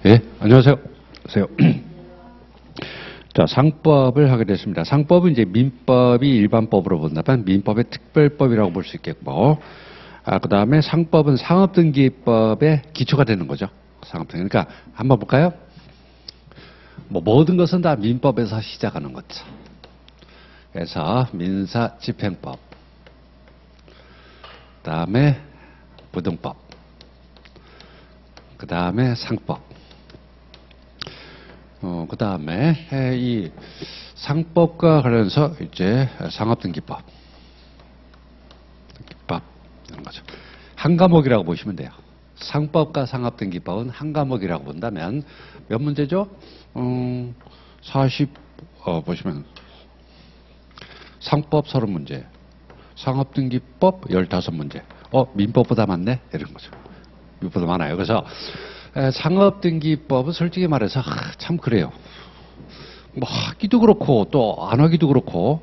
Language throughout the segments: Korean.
예, 안녕하세요. 안녕하세요. 자, 상법을 하게 됐습니다. 상법은 이제 민법이 일반법으로 본다면 민법의 특별법이라고 볼 수 있겠고, 그 다음에 상법은 상업등기법의 기초가 되는 거죠. 상업등기. 그러니까 한번 볼까요? 모든 것은 다 민법에서 시작하는 거죠. 그래서 민사집행법, 그 다음에 부등법, 그 다음에 상법. 그 다음에 이 상법과 관련해서 이제 상업등기법, 이런 거죠. 한 과목이라고 보시면 돼요. 상법과 상업등기법은 한 과목이라고 본다면 몇 문제죠? 보시면 상법 30문제, 상업등기법 15문제. 민법보다 많네? 이런 거죠. 민법보다 많아요. 그래서 상업등기법은 솔직히 말해서 참 그래요. 뭐 하기도 그렇고 또 안 하기도 그렇고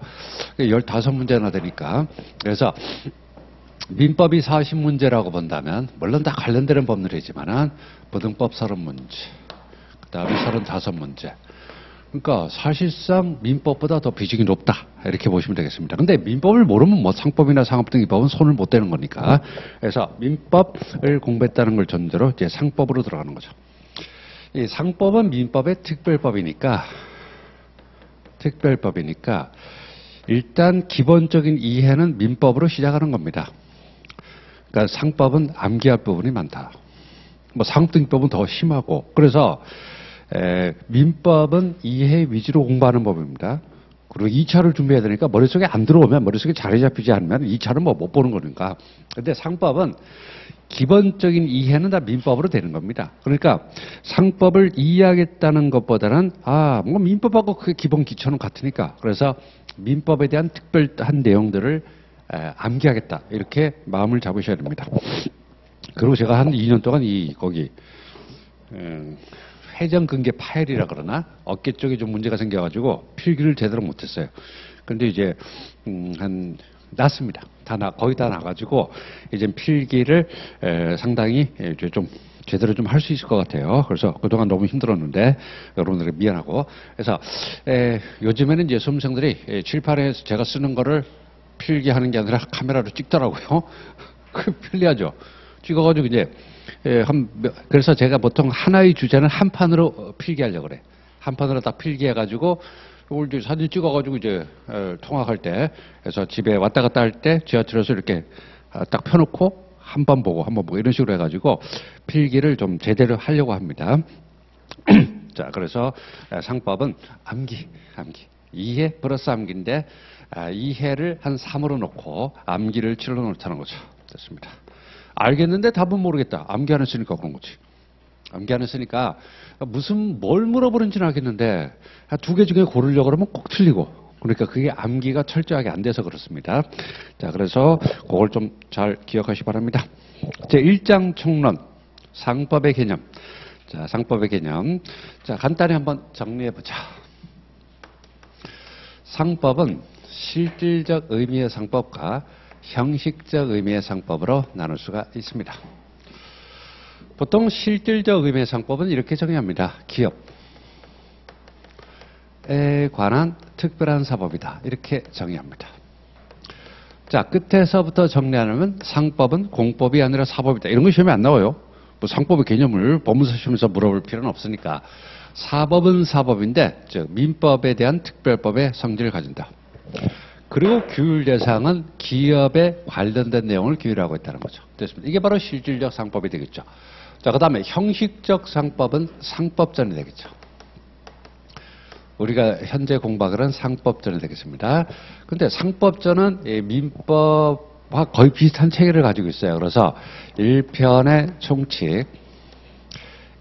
15문제나 되니까. 그래서 민법이 40문제라고 본다면 물론 다 관련되는 법률이지만은 부등법 30문제, 그 다음에 35문제. 그러니까 사실상 민법보다 더 비중이 높다 이렇게 보시면 되겠습니다. 근데 민법을 모르면 뭐 상법이나 상업등기법은 손을 못 대는 거니까. 그래서 민법을 공부했다는 걸 전제로 이제 상법으로 들어가는 거죠. 이 상법은 민법의 특별법이니까 일단 기본적인 이해는 민법으로 시작하는 겁니다. 그러니까 상법은 암기할 부분이 많다. 뭐 상업등기법은 더 심하고. 그래서 민법은 이해 위주로 공부하는 법입니다. 그리고 2차를 준비해야 되니까 머릿속에 안 들어오면, 머릿속에 자리 잡히지 않으면 2차는 뭐 못 보는 거니까. 근데 상법은 기본적인 이해는 다 민법으로 되는 겁니다. 그러니까 상법을 이해하겠다는 것보다는 뭐 민법하고 그 기본 기초는 같으니까, 그래서 민법에 대한 특별한 내용들을 암기하겠다 이렇게 마음을 잡으셔야 됩니다. 그리고 제가 한 2년 동안 거기 회전근개 파열이라 그러나 어깨 쪽에 좀 문제가 생겨가지고 필기를 제대로 못했어요. 근데 이제 났습니다. 거의 다 나가지고 이제 필기를 상당히 이제 좀 제대로 좀 할 수 있을 것 같아요. 그래서 그동안 너무 힘들었는데 여러분들에게 미안하고. 그래서 요즘에는 이제 수험생들이 칠판에서 제가 쓰는 거를 필기하는 게 아니라 카메라로 찍더라고요. 그 편리하죠. 찍어가지고 이제 그래서 제가 보통 하나의 주제는 한 판으로 필기하려고 그래. 한 판으로 딱 필기해가지고 이걸 이제 사진 찍어가지고 이제 통학할 때, 그래서 집에 왔다 갔다 할 때 지하철에서 이렇게 딱 펴놓고 한 번 보고 이런 식으로 해가지고 필기를 좀 제대로 하려고 합니다. 자, 그래서 상법은 암기. 이해 플러스 암기인데 이해를 한 3으로 놓고 암기를 7으로 놓자는 거죠. 됐습니다. 알겠는데 답은 모르겠다. 암기 안 했으니까 그런 거지. 암기 안 했으니까 뭘 물어보는지는 알겠는데 두 개 중에 고르려고 그러면 꼭 틀리고. 그러니까 그게 암기가 철저하게 안 돼서 그렇습니다. 자, 그래서 그걸 좀 잘 기억하시기 바랍니다. 제1장 총론, 상법의 개념. 자, 상법의 개념. 자, 간단히 한번 정리해보자. 상법은 실질적 의미의 상법과 형식적 의미의 상법으로 나눌 수가 있습니다. 보통 실질적 의미의 상법은 이렇게 정의합니다. 기업에 관한 특별한 사법이다. 이렇게 정의합니다. 자, 끝에서부터 정리하면 상법은 공법이 아니라 사법이다. 이런 거 시험에 안 나와요. 뭐 상법의 개념을 법문서 시험에서 물어볼 필요는 없으니까. 사법은 사법인데, 즉 민법에 대한 특별법의 성질을 가진다. 그리고 규율 대상은 기업에 관련된 내용을 규율하고 있다는 거죠. 됐습니다. 이게 바로 실질적 상법이 되겠죠. 자, 그 다음에 형식적 상법은 상법전이 되겠죠. 우리가 현재 공부하는 상법전이 되겠습니다. 근데 상법전은 민법과 거의 비슷한 체계를 가지고 있어요. 그래서 1편의 총칙,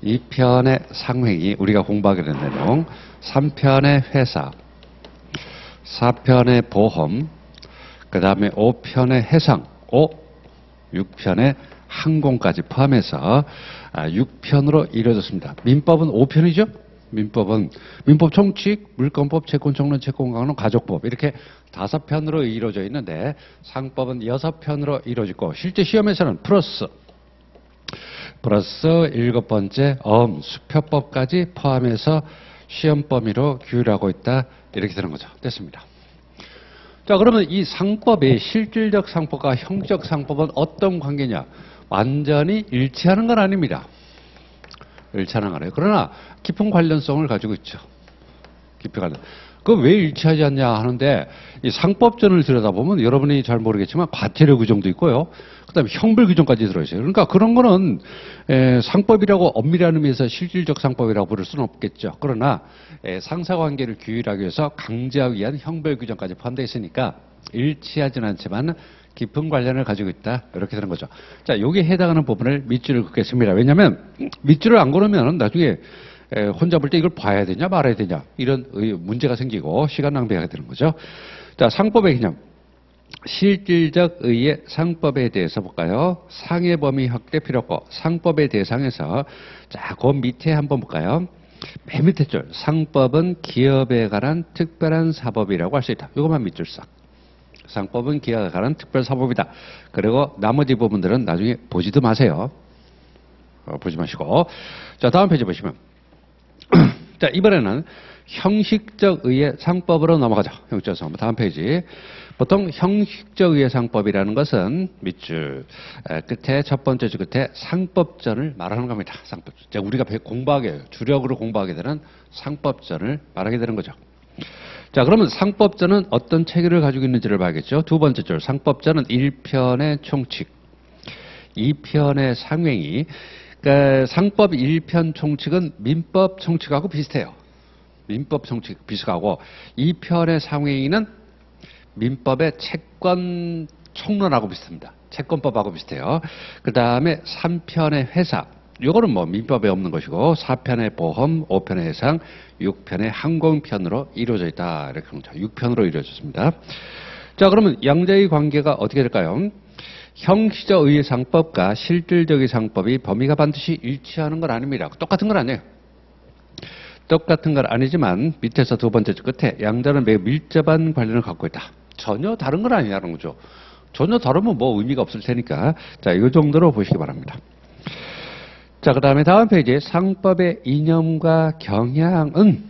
2편의 상행위, 우리가 공부하게 된 내용, 3편의 회사, 4편의 보험, 그 다음에 5편의 해상, 6편의 항공까지 포함해서 6편으로 이루어졌습니다. 민법은 5편이죠? 민법 총칙, 물권법, 채권총론, 채권강론, 가족법 이렇게 5편으로 이루어져 있는데 상법은 6편으로 이루어지고 실제 시험에서는 플러스 플러스 7번째 수표법까지 포함해서 시험 범위로 규율하고 있다. 이렇게 되는 거죠. 됐습니다. 자, 그러면 이 상법이 실질적 상법과 형식 상법은 어떤 관계냐? 완전히 일치하는 건 아닙니다. 일치하는 건 아니에요. 그러나 깊은 관련성을 가지고 있죠. 깊이 관련. 그럼 왜 일치하지 않냐 하는데, 이 상법전을 들여다보면 여러분이 잘 모르겠지만 과태료 규정도 있고요. 그 다음에 형벌 규정까지 들어있어요. 그러니까 그런 거는 상법이라고 엄밀한 의미에서 실질적 상법이라고 부를 수는 없겠죠. 그러나 상사관계를 규율하기 위해서 강제하기 위한 형벌 규정까지 포함되어 있으니까 일치하지는 않지만 깊은 관련을 가지고 있다. 이렇게 되는 거죠. 자, 여기에 해당하는 부분을 밑줄을 긋겠습니다. 왜냐하면 밑줄을 안 걸으면 나중에 혼자 볼 때 이걸 봐야 되냐 말아야 되냐 이런 문제가 생기고 시간 낭비하게 되는 거죠. 자, 상법의 개념. 실질적 의의 상법에 대해서 볼까요? 상해 범위 확대 필요 없고 상법의 대상에서 자, 그 밑에 한번 볼까요? 맨 밑에 줄. 상법은 기업에 관한 특별한 사법이라고 할 수 있다. 이것만 밑줄 싹. 상법은 기업에 관한 특별 사법이다. 그리고 나머지 부분들은 나중에 보지도 마세요. 보지 마시고. 자, 다음 페이지 보시면. 자, 이번에는 형식적 의의 상법으로 넘어가죠. 형식적 상법. 다음 페이지. 보통 형식적 의의 상법이라는 것은 밑줄 끝에 첫 번째 줄 끝에 상법전을 말하는 겁니다. 상법전. 자, 우리가 공부하게 주력으로 공부하게 되는 상법전을 말하게 되는 거죠. 자, 그러면 상법전은 어떤 체계를 가지고 있는지를 봐야겠죠. 두 번째 줄 상법전은 1편의 총칙, 2편의 상행위. 그러니까 상법 1편 총칙은 민법 총칙하고 비슷해요. 민법 총칙 비슷하고 2편의 상행위는 민법의 채권 총론하고 비슷합니다. 채권법하고 비슷해요. 그 다음에 3편의 회사. 요거는 뭐 민법에 없는 것이고 4편의 보험, 5편의 해상, 6편의 항공편으로 이루어져 있다. 이렇게 합니다. 6편으로 이루어졌습니다. 자, 그러면 양자의 관계가 어떻게 될까요? 형식적 의의 상법과 실질적의 상법이 범위가 반드시 일치하는 건 아닙니다. 똑같은 건 아니에요. 똑같은 건 아니지만 밑에서 두 번째 줄 끝에 양자는 매우 밀접한 관련을 갖고 있다. 전혀 다른 건 아니라는 거죠. 전혀 다르면 뭐 의미가 없을 테니까. 자, 이 정도로 보시기 바랍니다. 자, 그 다음에 다음 페이지에 상법의 이념과 경향은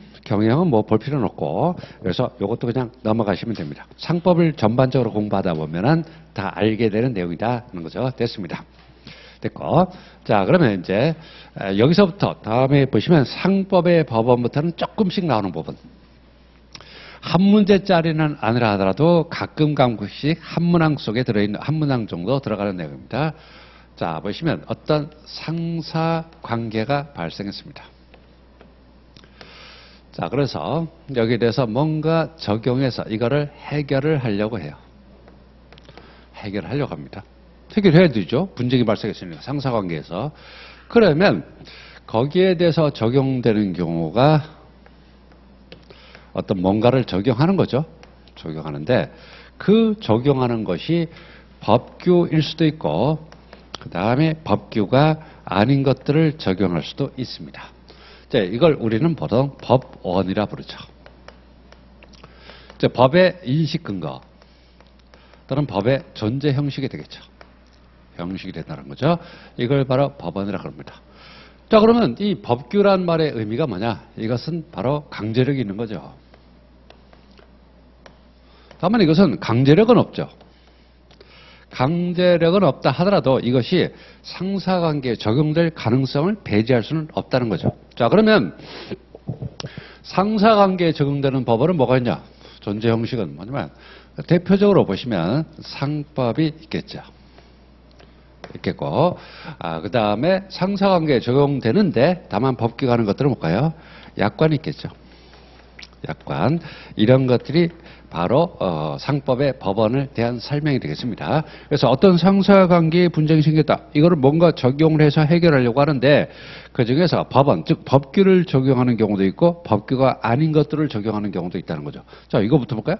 뭐 볼 필요는 없고, 그래서 이것도 그냥 넘어가시면 됩니다. 상법을 전반적으로 공부하다 보면은 다 알게 되는 내용이다 하는 거죠. 됐습니다. 됐고. 자, 그러면 이제 여기서부터 다음에 보시면 상법의 법원부터는 조금씩 나오는 부분. 한 문제짜리는 아니라 하더라도 가끔씩 한 문항 속에 들어있는 한 문항 정도 들어가는 내용입니다. 자, 보시면 어떤 상사 관계가 발생했습니다. 자, 그래서 여기에 대해서 뭔가 적용해서 이거를 해결을 하려고 해요. 해결하려고 합니다. 해결해야 되죠. 분쟁이 발생했으니까 상사관계에서. 그러면 거기에 대해서 적용되는 경우가 어떤 뭔가를 적용하는 거죠. 적용하는데 그 적용하는 것이 법규일 수도 있고 그 다음에 법규가 아닌 것들을 적용할 수도 있습니다. 자, 이걸 우리는 보통 법원이라 부르죠. 자, 법의 인식 근거 또는 법의 존재 형식이 되겠죠. 형식이 된다는 거죠. 이걸 바로 법원이라고 합니다. 자, 그러면 이 법규란 말의 의미가 뭐냐? 이것은 바로 강제력이 있는 거죠. 다만 이것은 강제력은 없죠. 강제력은 없다 하더라도 이것이 상사관계에 적용될 가능성을 배제할 수는 없다는 거죠. 자, 그러면 상사관계에 적용되는 법원은 뭐가 있냐? 존재 형식은 뭐냐면 대표적으로 보시면 상법이 있겠죠. 있겠고, 그 다음에 상사관계에 적용되는데 다만 법규가 하는 것들은 뭘까요? 약관이 있겠죠. 약관. 이런 것들이 바로 상법의 법원을 대한 설명이 되겠습니다. 그래서 어떤 상사관계에 분쟁이 생겼다. 이거를 뭔가 적용을 해서 해결하려고 하는데 그중에서 법원, 즉 법규를 적용하는 경우도 있고 법규가 아닌 것들을 적용하는 경우도 있다는 거죠. 자, 이거부터 볼까요?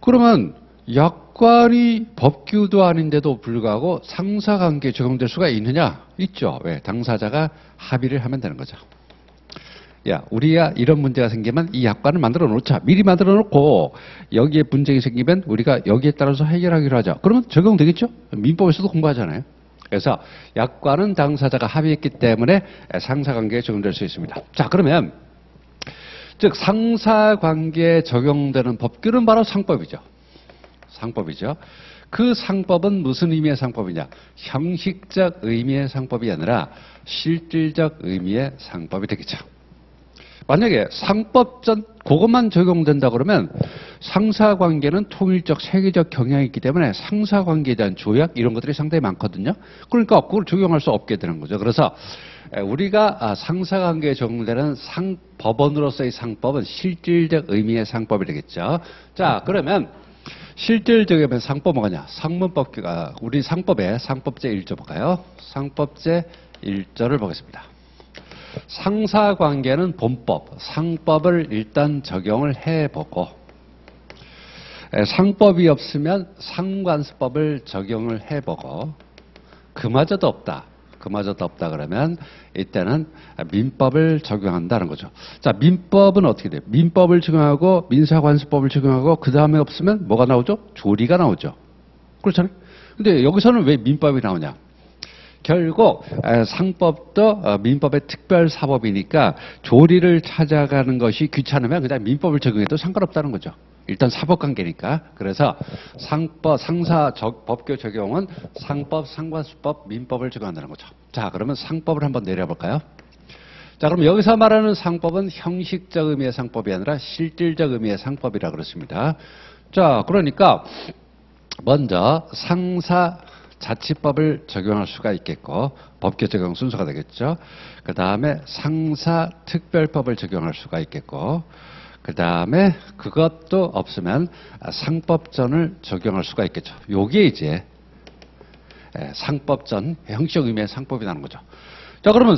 그러면 약관이 법규도 아닌데도 불구하고 상사관계에 적용될 수가 있느냐? 있죠. 왜? 당사자가 합의를 하면 되는 거죠. 야, 우리야 이런 문제가 생기면 이 약관을 만들어 놓자. 미리 만들어 놓고 여기에 분쟁이 생기면 우리가 여기에 따라서 해결하기로 하자. 그러면 적용되겠죠? 민법에서도 공부하잖아요. 그래서 약관은 당사자가 합의했기 때문에 상사관계에 적용될 수 있습니다. 자, 그러면 즉 상사관계에 적용되는 법규는 바로 상법이죠. 상법이죠. 그 상법은 무슨 의미의 상법이냐? 형식적 의미의 상법이 아니라 실질적 의미의 상법이 되겠죠. 만약에 상법전 그것만 적용된다 그러면 상사관계는 통일적 세계적 경향이 있기 때문에 상사관계에 대한 조약 이런 것들이 상당히 많거든요. 그러니까 그걸 적용할 수 없게 되는 거죠. 그래서 우리가 상사관계에 적용되는 법원으로서의 상법은 실질적 의미의 상법이 되겠죠. 자, 그러면 실질적인 상법은 뭐냐? 상문법규가 우리 상법의 상법제 1조 볼까요? 상법제 1조를 보겠습니다. 상사관계는 본법, 상법을 일단 적용을 해보고 상법이 없으면 상관습법을 적용을 해보고 그마저도 없다 그러면 이때는 민법을 적용한다는 거죠. 자, 민법은 어떻게 돼요? 민법을 적용하고 민사관습법을 적용하고 그 다음에 없으면 뭐가 나오죠? 조리가 나오죠. 그렇잖아요. 근데 여기서는 왜 민법이 나오냐? 결국 상법도 민법의 특별사법이니까 조리를 찾아가는 것이 귀찮으면 그냥 민법을 적용해도 상관없다는 거죠. 일단 사법관계니까. 그래서 법규 적용은 상법, 상관수법, 민법을 적용한다는 거죠. 자, 그러면 상법을 한번 내려볼까요? 자, 그럼 여기서 말하는 상법은 형식적 의미의 상법이 아니라 실질적 의미의 상법이라 그렇습니다. 자, 그러니까 먼저 자치법을 적용할 수가 있겠고 법규 적용 순서가 되겠죠. 그 다음에 상사특별법을 적용할 수가 있겠고 그 다음에 그것도 없으면 상법전을 적용할 수가 있겠죠. 요게 이제 상법전 형식 의미의 상법이라는 거죠. 자, 그러면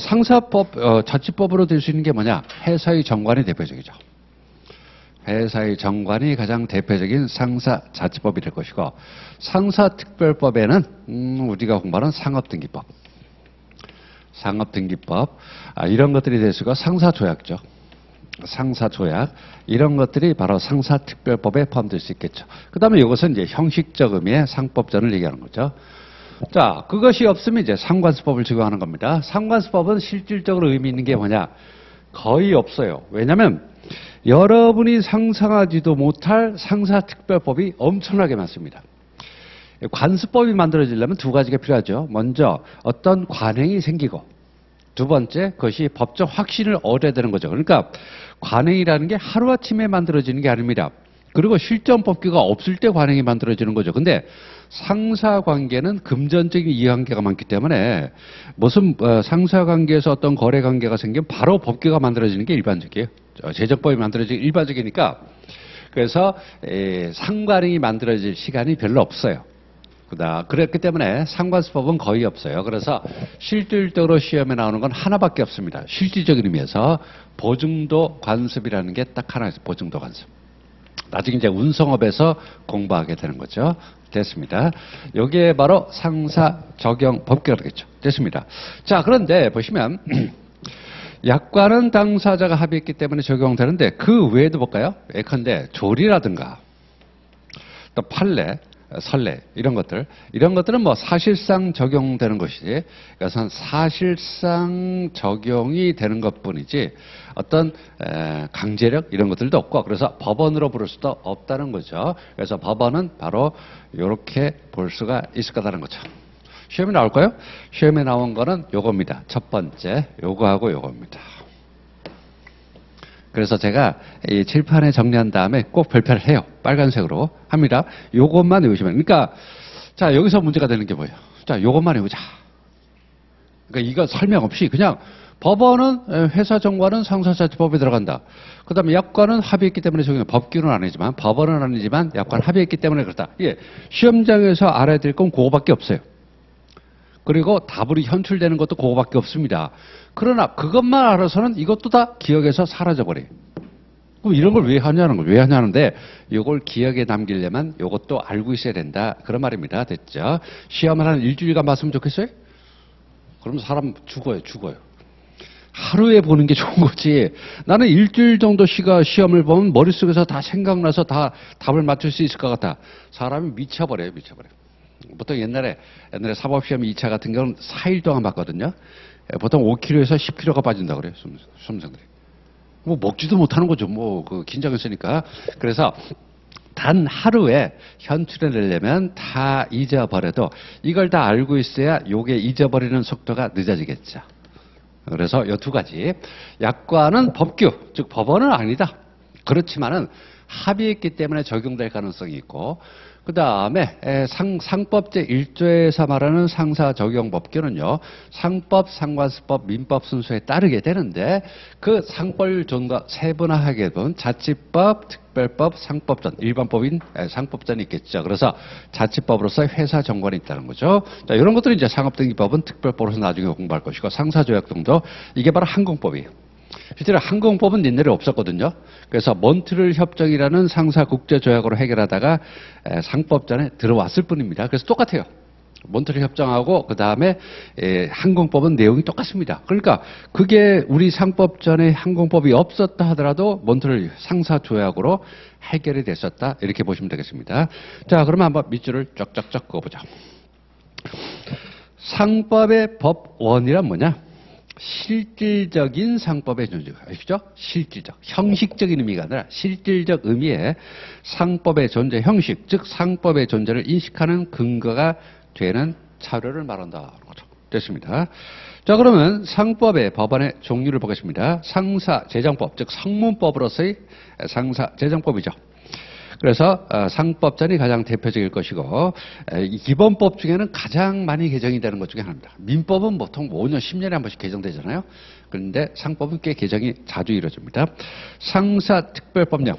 자치법으로 될 수 있는 게 뭐냐? 회사의 정관이 대표적이죠. 회사의 정관이 가장 대표적인 상사자치법이 될 것이고 상사특별법에는 우리가 공부하는 상업등기법 이런 것들이 될 수가 상사조약죠. 상사조약 이런 것들이 바로 상사특별법에 포함될 수 있겠죠. 그 다음에 이것은 이제 형식적 의미의 상법전을 얘기하는 거죠. 자, 그것이 없으면 이제 상관수법을 적용하는 겁니다. 상관수법은 실질적으로 의미 있는 게 뭐냐? 거의 없어요. 왜냐하면 여러분이 상상하지도 못할 상사특별법이 엄청나게 많습니다. 관습법이 만들어지려면 두 가지가 필요하죠. 먼저 어떤 관행이 생기고 두 번째 그것이 법적 확신을 얻어야 되는 거죠. 그러니까 관행이라는 게 하루아침에 만들어지는 게 아닙니다. 그리고 실전 법규가 없을 때 관행이 만들어지는 거죠. 근데 상사관계는 금전적인 이해관계가 많기 때문에 무슨 상사관계에서 어떤 거래관계가 생기면 바로 법규가 만들어지는 게 일반적이에요. 제정법이 만들어지기 일반적이니까 그래서 상관행이 만들어질 시간이 별로 없어요. 그랬기 때문에 상관수법은 거의 없어요. 그래서 실질적으로 시험에 나오는 건 하나밖에 없습니다. 실질적인 의미에서 보증도 관습이라는 게 딱 하나 있어요. 보증도 관습. 나중에 이제 운송업에서 공부하게 되는 거죠. 됐습니다. 여기에 바로 상사 적용 법규가 되겠죠. 됐습니다. 자, 그런데 보시면 약관은 당사자가 합의했기 때문에 적용되는데 그 외에도 볼까요? 예컨대 조리라든가 또 판례, 선례 이런 것들은 뭐 사실상 적용되는 것이지 그것은 사실상 적용이 되는 것뿐이지 어떤 강제력 이런 것들도 없고 그래서 법원으로 부를 수도 없다는 거죠. 그래서 법원은 바로 이렇게 볼 수가 있을 거다는 거죠. 시험에 나올까요? 시험에 나온 거는 요겁니다. 첫 번째 요거하고 요겁니다. 그래서 제가 이 칠판에 정리한 다음에 꼭 별표를 해요. 빨간색으로 합니다. 요것만 외우시면. 그러니까 자, 여기서 문제가 되는 게 뭐예요? 자, 요것만 외우자. 그러니까 이거 설명 없이 그냥 법원은 회사 정관은 상사자치법에 들어간다. 그 다음에 약관은 합의했기 때문에 적용. 법규는 아니지만 법원은 아니지만 약관 합의했기 때문에 그렇다. 예, 시험장에서 알아야 될 건 그거밖에 없어요. 그리고 답으로 현출되는 것도 그거밖에 없습니다. 그러나 그것만 알아서는 이것도 다 기억에서 사라져버려요. 그럼 이런 걸 왜 하냐는 거예요. 왜 하냐는데 이걸 기억에 남기려면 이것도 알고 있어야 된다. 그런 말입니다. 됐죠? 시험을 한 일주일간 봤으면 좋겠어요? 그럼 사람 죽어요. 하루에 보는 게 좋은 거지. 나는 일주일 정도 시험을 보면 머릿속에서 다 생각나서 다 답을 맞출 수 있을 것 같아. 사람이 미쳐버려요. 보통 옛날에 사법시험 2차 같은 경우는 4일 동안 봤거든요. 보통 5kg에서 10kg가 빠진다 그래요, 수험생들이. 뭐 먹지도 못하는 거죠. 뭐 그 긴장했으니까. 그래서 단 하루에 현출을 내려면 다 잊어버려도 이걸 다 알고 있어야 요게 잊어버리는 속도가 늦어지겠죠. 그래서 이 두 가지. 약관은 법규, 즉 법원은 아니다. 그렇지만은 합의했기 때문에 적용될 가능성이 있고, 그 다음에 상법 제1조에서 말하는 상사적용법규는요, 상법, 상관습법, 민법 순서에 따르게 되는데, 그 상법을 좀 더 세분화하게 본 자치법, 특별법, 상법전, 일반법인 상법전이 있겠죠. 그래서 자치법으로서 회사 정관이 있다는 거죠. 자, 이런 것들이 이제 상업등기법은 특별법으로서 나중에 공부할 것이고, 상사조약 등도 이게 바로 항공법이에요. 실제로 항공법은 옛날에 없었거든요. 그래서 몬트리올 협정이라는 상사 국제조약으로 해결하다가 상법전에 들어왔을 뿐입니다. 그래서 똑같아요. 몬트리올 협정하고 그 다음에 항공법은 내용이 똑같습니다. 그러니까 그게 우리 상법전에 항공법이 없었다 하더라도 몬트리올 상사조약으로 해결이 됐었다. 이렇게 보시면 되겠습니다. 자, 그러면 한번 밑줄을 쫙쫙쫙 그어보죠. 상법의 법원이란 뭐냐? 실질적인 상법의 존재, 아시죠? 실질적, 형식적인 의미가 아니라 실질적 의미의 상법의 존재 형식, 즉 상법의 존재를 인식하는 근거가 되는 자료를 말한다는 거죠. 됐습니다. 자, 그러면 상법의 법원의 종류를 보겠습니다. 상사재정법, 즉 성문법으로서의 상사재정법이죠. 그래서 상법전이 가장 대표적일 것이고, 기본법 중에는 가장 많이 개정이 되는 것 중에 하나입니다. 민법은 보통 5년, 10년에 한 번씩 개정되잖아요. 그런데 상법은 꽤 개정이 자주 이루어집니다. 상사특별법령,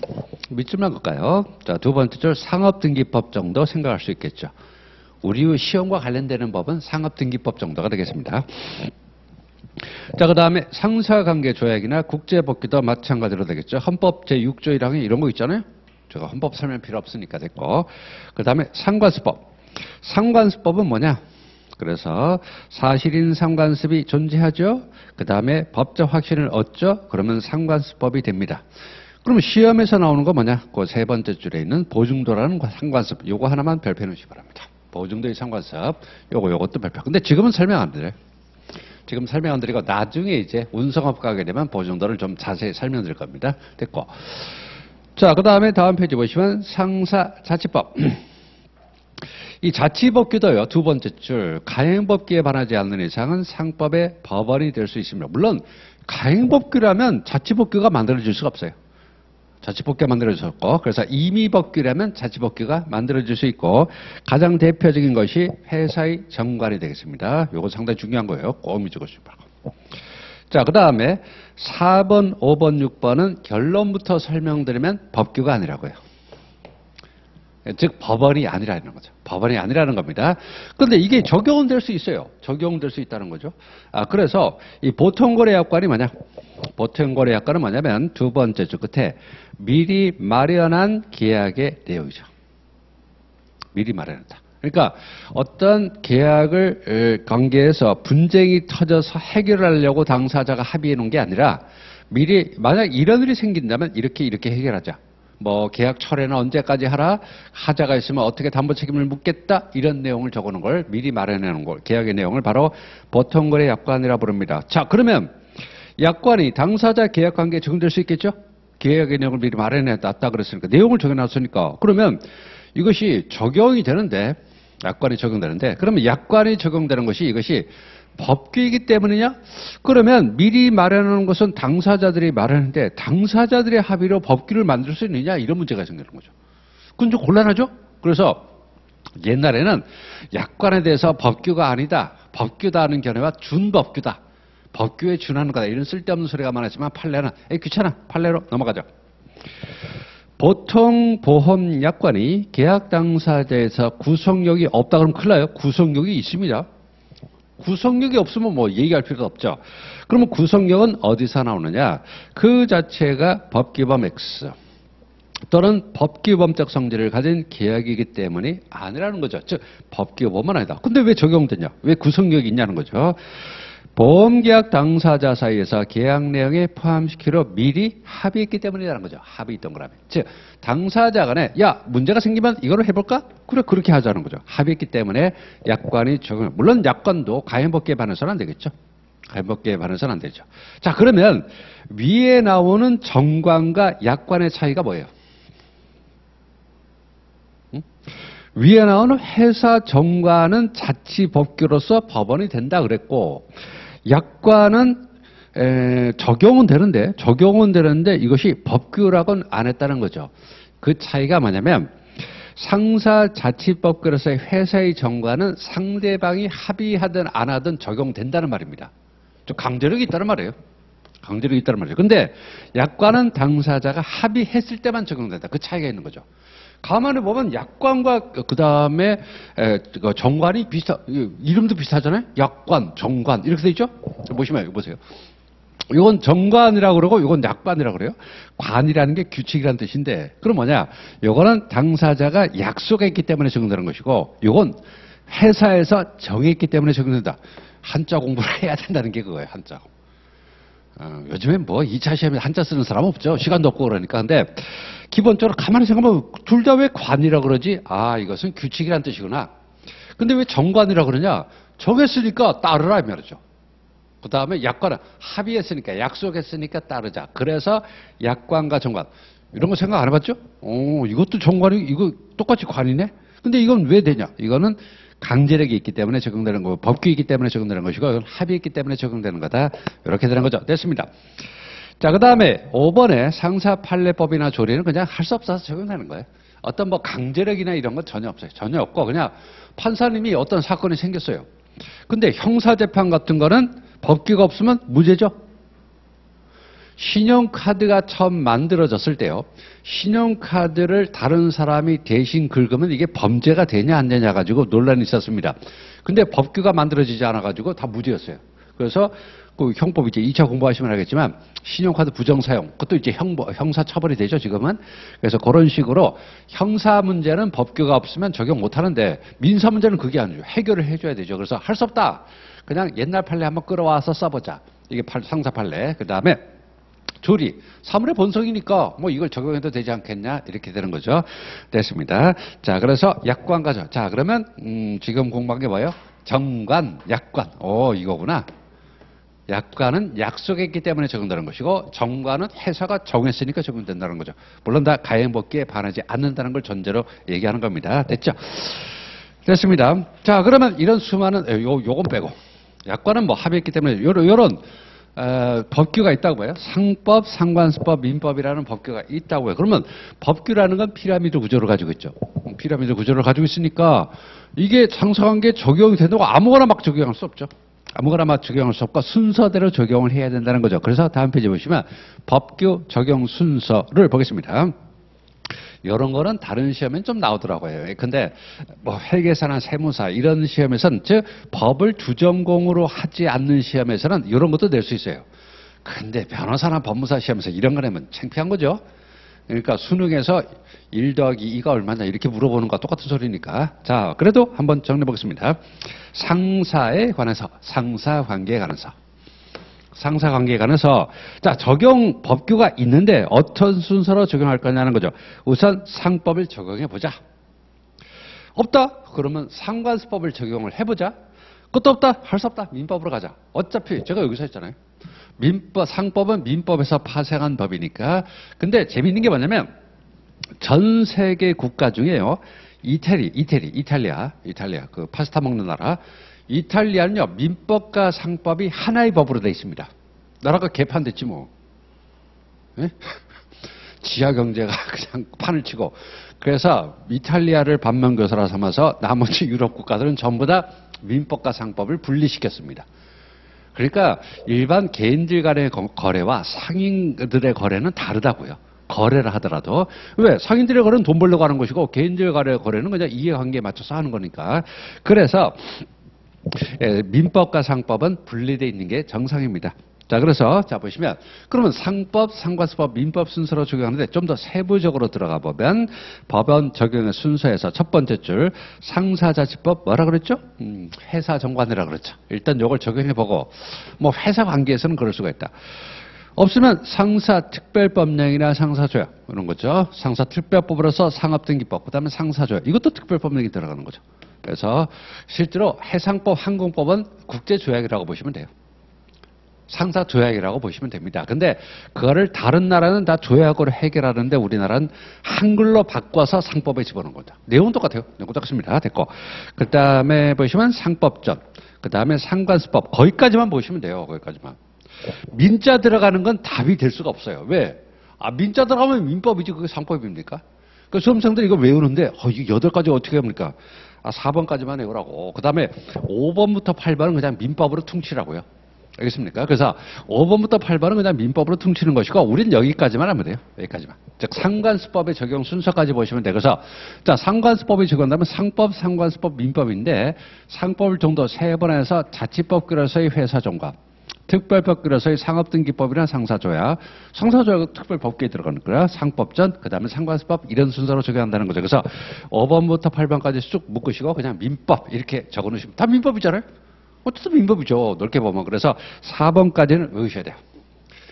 밑줄만 볼까요? 자, 두 번째 줄 상업등기법 정도 생각할 수 있겠죠. 우리 시험과 관련되는 법은 상업등기법 정도가 되겠습니다. 자, 그 다음에 상사관계조약이나 국제법규도 마찬가지로 되겠죠. 헌법 제6조 1항에 이런 거 있잖아요. 제가 헌법 설명 필요 없으니까 됐고, 그 다음에 상관습법. 상관습법은 뭐냐? 그래서 사실인 상관습이 존재하죠. 그 다음에 법적 확신을 얻죠. 그러면 상관습법이 됩니다. 그러면 시험에서 나오는 거 뭐냐? 그 세 번째 줄에 있는 보증도라는 상관습. 요거 하나만 별표해 놓으시기 바랍니다. 보증도의 상관습. 요것도 별표. 근데 지금은 설명 안 드려요. 지금 설명 안 드리고 나중에 이제 운송업 가게 되면 보증도를 좀 자세히 설명드릴 겁니다. 됐고. 자, 그 다음에 다음 페이지 보시면 상사자치법. 이 자치법규도요, 두 번째 줄, 가행법규에 반하지 않는 이상은 상법의 법원이 될 수 있습니다. 물론, 가행법규라면 자치법규가 만들어질 수가 없어요. 자치법규가 만들어질 수 없고, 그래서 임의법규라면 자치법규가 만들어질 수 있고, 가장 대표적인 것이 회사의 정관이 되겠습니다. 이거 상당히 중요한 거예요. 꼭 잊어주시기 바랍니다. 자, 그 다음에 4번, 5번, 6번은 결론부터 설명드리면 법규가 아니라고요. 즉 법원이 아니라는 거죠. 법원이 아니라는 겁니다. 그런데 이게 적용은 될 수 있어요. 적용될 수 있다는 거죠. 그래서 이 보통거래약관이 뭐냐? 보통거래약관은 뭐냐면 두 번째 줄 끝에 미리 마련한 계약의 내용이죠. 미리 마련한다. 그러니까 어떤 계약을 관계에서 분쟁이 터져서 해결하려고 당사자가 합의해 놓은 게 아니라 미리 만약 이런 일이 생긴다면 이렇게 해결하자. 뭐 계약 철회는 언제까지 하라, 하자가 있으면 어떻게 담보 책임을 묻겠다, 이런 내용을 적어놓은 걸 미리 마련해 놓은 걸, 계약의 내용을 바로 보통거래 약관이라 부릅니다. 자, 그러면 약관이 당사자 계약 관계에 적용될 수 있겠죠? 계약의 내용을 미리 마련해 놨다 그랬으니까, 내용을 적어놨으니까, 그러면 이것이 적용이 되는데, 약관이 적용되는데, 그러면 약관이 적용되는 것이 이것이 법규이기 때문이냐? 그러면 미리 마련하는 것은 당사자들이 마련하는데 당사자들의 합의로 법규를 만들 수 있느냐? 이런 문제가 생기는 거죠. 그건 좀 곤란하죠? 그래서 옛날에는 약관에 대해서 법규가 아니다, 법규다 하는 견해와 준법규다, 법규에 준하는 거다, 이런 쓸데없는 소리가 많았지만 판례는 귀찮아, 판례로 넘어가죠. 보통 보험 약관이 계약 당사자에서 구속력이 없다 그러면 큰일 나요. 구속력이 있습니다. 구속력이 없으면 뭐 얘기할 필요도 없죠. 그러면 구속력은 어디서 나오느냐? 그 자체가 법규범 X 또는 법규범적 성질을 가진 계약이기 때문이 아니라는 거죠. 즉 법규범은 아니다. 근데 왜 적용되냐? 왜 구속력이 있냐는 거죠. 보험계약 당사자 사이에서 계약 내용에 포함시키려 미리 합의했기 때문이라는 거죠. 합의했던 거라면. 즉 당사자 간에 야 문제가 생기면 이거를 해볼까? 그래 그렇게 하자는 거죠. 합의했기 때문에 약관이 적용. 물론 약관도 가행법규에 반해서는 안 되겠죠. 가행법규에 반해서는 안 되죠. 자 그러면 위에 나오는 정관과 약관의 차이가 뭐예요? 위에 나오는 회사 정관은 자치법규로서 법원이 된다 그랬고 약관은 적용은 되는데 이것이 법규라고는 안 했다는 거죠. 그 차이가 뭐냐면 상사자치법규로서의 회사의 정관은 상대방이 합의하든 안 하든 적용된다는 말입니다. 좀 강제력이 있다는 말이에요. 강제력이 있다는 말이에요. 근데 약관은 당사자가 합의했을 때만 적용된다. 그 차이가 있는 거죠. 가만히 보면 약관과 그 다음에 정관이 이름도 비슷하잖아요. 약관, 정관 이렇게 돼 있죠. 보시면 이거 보세요. 이건 정관이라고 그러고 이건 약관이라고 그래요. 관이라는 게 규칙이라는 뜻인데 그럼 뭐냐? 이거는 당사자가 약속했기 때문에 적용되는 것이고 이건 회사에서 정했기 때문에 적용된다. 한자 공부를 해야 된다는 게 그거예요. 한자 공부. 요즘엔 뭐 2차 시험에 한자 쓰는 사람 없죠. 시간도 없고 그러니까. 근데 기본적으로 가만히 생각하면 둘 다 왜 관이라고 그러지? 아 이것은 규칙이라는 뜻이구나. 근데 왜 정관이라고 그러냐? 정했으니까 따르라 이 말이죠. 그 다음에 약관은 합의했으니까 약속했으니까 따르자. 그래서 약관과 정관 이런 거 생각 안 해봤죠? 이것도 정관이 이거 똑같이 관이네. 근데 이건 왜 되냐? 이거는 강제력이 있기 때문에 적용되는 거고 법규이기 때문에 적용되는 것이고 이건 합의있기 때문에 적용되는 거다. 이렇게 되는 거죠. 됐습니다. 자, 그 다음에 5번에 상사판례법이나 조례는 그냥 할 수 없어서 적용되는 거예요. 어떤 뭐 강제력이나 이런 건 전혀 없어요. 전혀 없고 그냥 판사님이 어떤 사건이 생겼어요. 근데 형사재판 같은 거는 법규가 없으면 무죄죠. 신용카드가 처음 만들어졌을 때요. 신용카드를 다른 사람이 대신 긁으면 이게 범죄가 되냐 안 되냐 가지고 논란이 있었습니다. 근데 법규가 만들어지지 않아 가지고 다 무죄였어요. 그래서 그 형법 이제 2차 공부하시면 알겠지만 신용카드 부정사용 그것도 이제 형사 처벌이 되죠 지금은. 그래서 그런 식으로 형사 문제는 법규가 없으면 적용 못 하는데 민사 문제는 그게 아니죠. 해결을 해줘야 되죠. 그래서 할 수 없다. 그냥 옛날 판례 한번 끌어와서 써보자. 이게 상사 판례. 그 다음에 조리, 사물의 본성이니까 뭐 이걸 적용해도 되지 않겠냐 이렇게 되는 거죠. 됐습니다. 자, 그래서 약관과죠. 자, 그러면 지금 공부한 게 뭐예요? 정관, 약관. 이거구나. 약관은 약속했기 때문에 적용되는 것이고 정관은 회사가 정했으니까 적용된다는 거죠. 물론 다 가행법규에 반하지 않는다는 걸 전제로 얘기하는 겁니다. 됐죠? 됐습니다. 자, 그러면 이런 수많은 요건 빼고 약관은 뭐 합의했기 때문에 요런 법규가 있다고 봐요. 상법, 상관법, 민법이라는 법규가 있다고 해요. 그러면 법규라는 건 피라미드 구조를 가지고 있죠. 피라미드 구조를 가지고 있으니까 이게 상사관계에 적용이 된다고 아무거나 막 적용할 수 없죠. 아무거나 막 적용할 수 없고 순서대로 적용을 해야 된다는 거죠. 그래서 다음 페이지 보시면 법규 적용 순서를 보겠습니다. 이런 거는 다른 시험엔 좀 나오더라고요. 근데 뭐 회계사나 세무사 이런 시험에서는 즉 법을 주전공으로 하지 않는 시험에서는 이런 것도 낼 수 있어요. 근데 변호사나 법무사 시험에서 이런 거 내면 창피한 거죠. 그러니까 수능에서 1 더하기 2가 얼마냐 이렇게 물어보는 거와 똑같은 소리니까. 자, 그래도 한번 정리해 보겠습니다. 상사에 관해서, 상사관계에 관해서. 상사관계에 관해서 자 적용 법규가 있는데 어떤 순서로 적용할 거냐는 거죠. 우선 상법을 적용해 보자. 없다? 그러면 상관법을 적용을 해보자. 그것도 없다? 할 수 없다. 민법으로 가자. 어차피 제가 여기서 했잖아요. 상법은 민법에서 파생한 법이니까. 근데 재미있는 게 뭐냐면 전 세계 국가 중에요. 이탈리아 그 파스타 먹는 나라. 이탈리아는요 민법과 상법이 하나의 법으로 되어 있습니다. 나라가 개판됐지 뭐. 네? 지하 경제가 그냥 판을 치고. 그래서 이탈리아를 반면교사라 삼아서 나머지 유럽 국가들은 전부 다 민법과 상법을 분리시켰습니다. 그러니까 일반 개인들 간의 거래와 상인들의 거래는 다르다고요. 거래를 하더라도. 왜? 상인들의 거래는 돈 벌려고 하는 것이고 개인들 간의 거래는 그냥 이해관계에 맞춰서 하는 거니까. 그래서 민법과 상법은 분리되어 있는 게 정상입니다. 자, 그래서 자 보시면 그러면 상법, 상관습법, 민법 순서로 적용하는데 좀 더 세부적으로 들어가 보면 법원 적용의 순서에서 첫 번째 줄 상사자치법 뭐라 그랬죠? 회사 정관이라 그랬죠. 일단 이걸 적용해 보고 뭐 회사 관계에서는 그럴 수가 있다. 없으면 상사특별법령이나 상사조약 이런 거죠. 상사특별법으로서 상업등기법, 그다음에 상사조약 이것도 특별법령이 들어가는 거죠. 그래서 실제로 해상법, 항공법은 국제조약이라고 보시면 돼요. 상사조약이라고 보시면 됩니다. 근데 그거를 다른 나라는 다 조약으로 해결하는데 우리나라는 한글로 바꿔서 상법에 집어넣은 거죠. 내용은 똑같아요. 내용 똑같습니다. 됐고. 그 다음에 보시면 상법전. 그 다음에 상관습법. 거기까지만 보시면 돼요. 거기까지만. 민자 들어가는 건 답이 될 수가 없어요. 왜? 민자 들어가면 민법이지 그게 상법입니까? 그 수험생들이 이걸 외우는데 이거 8가지 어떻게 합니까? 4번까지만 외우라고. 그 다음에 5번부터 8번은 그냥 민법으로 퉁치라고요. 알겠습니까? 그래서 5번부터 8번은 그냥 민법으로 퉁치는 것이고 우린 여기까지만 하면 돼요. 여기까지만. 즉 상관습법의 적용 순서까지 보시면 돼요. 그래서 자 상관습법이 적용한다면 상법, 상관습법, 민법인데 상법을 좀 더 세분해서 자치법규로서의 회사정관, 특별법규로서의 상업등기법이나 상사조약, 상사조약은 특별법규에 들어가는 거야. 상법전, 그 다음에 상관습법 이런 순서로 적용한다는 거죠. 그래서 5번부터 8번까지 쭉 묶으시고 그냥 민법 이렇게 적어놓으시면 다 민법이잖아요. 어쨌든 민법이죠. 넓게 보면. 그래서 4번까지는 외우셔야 돼요.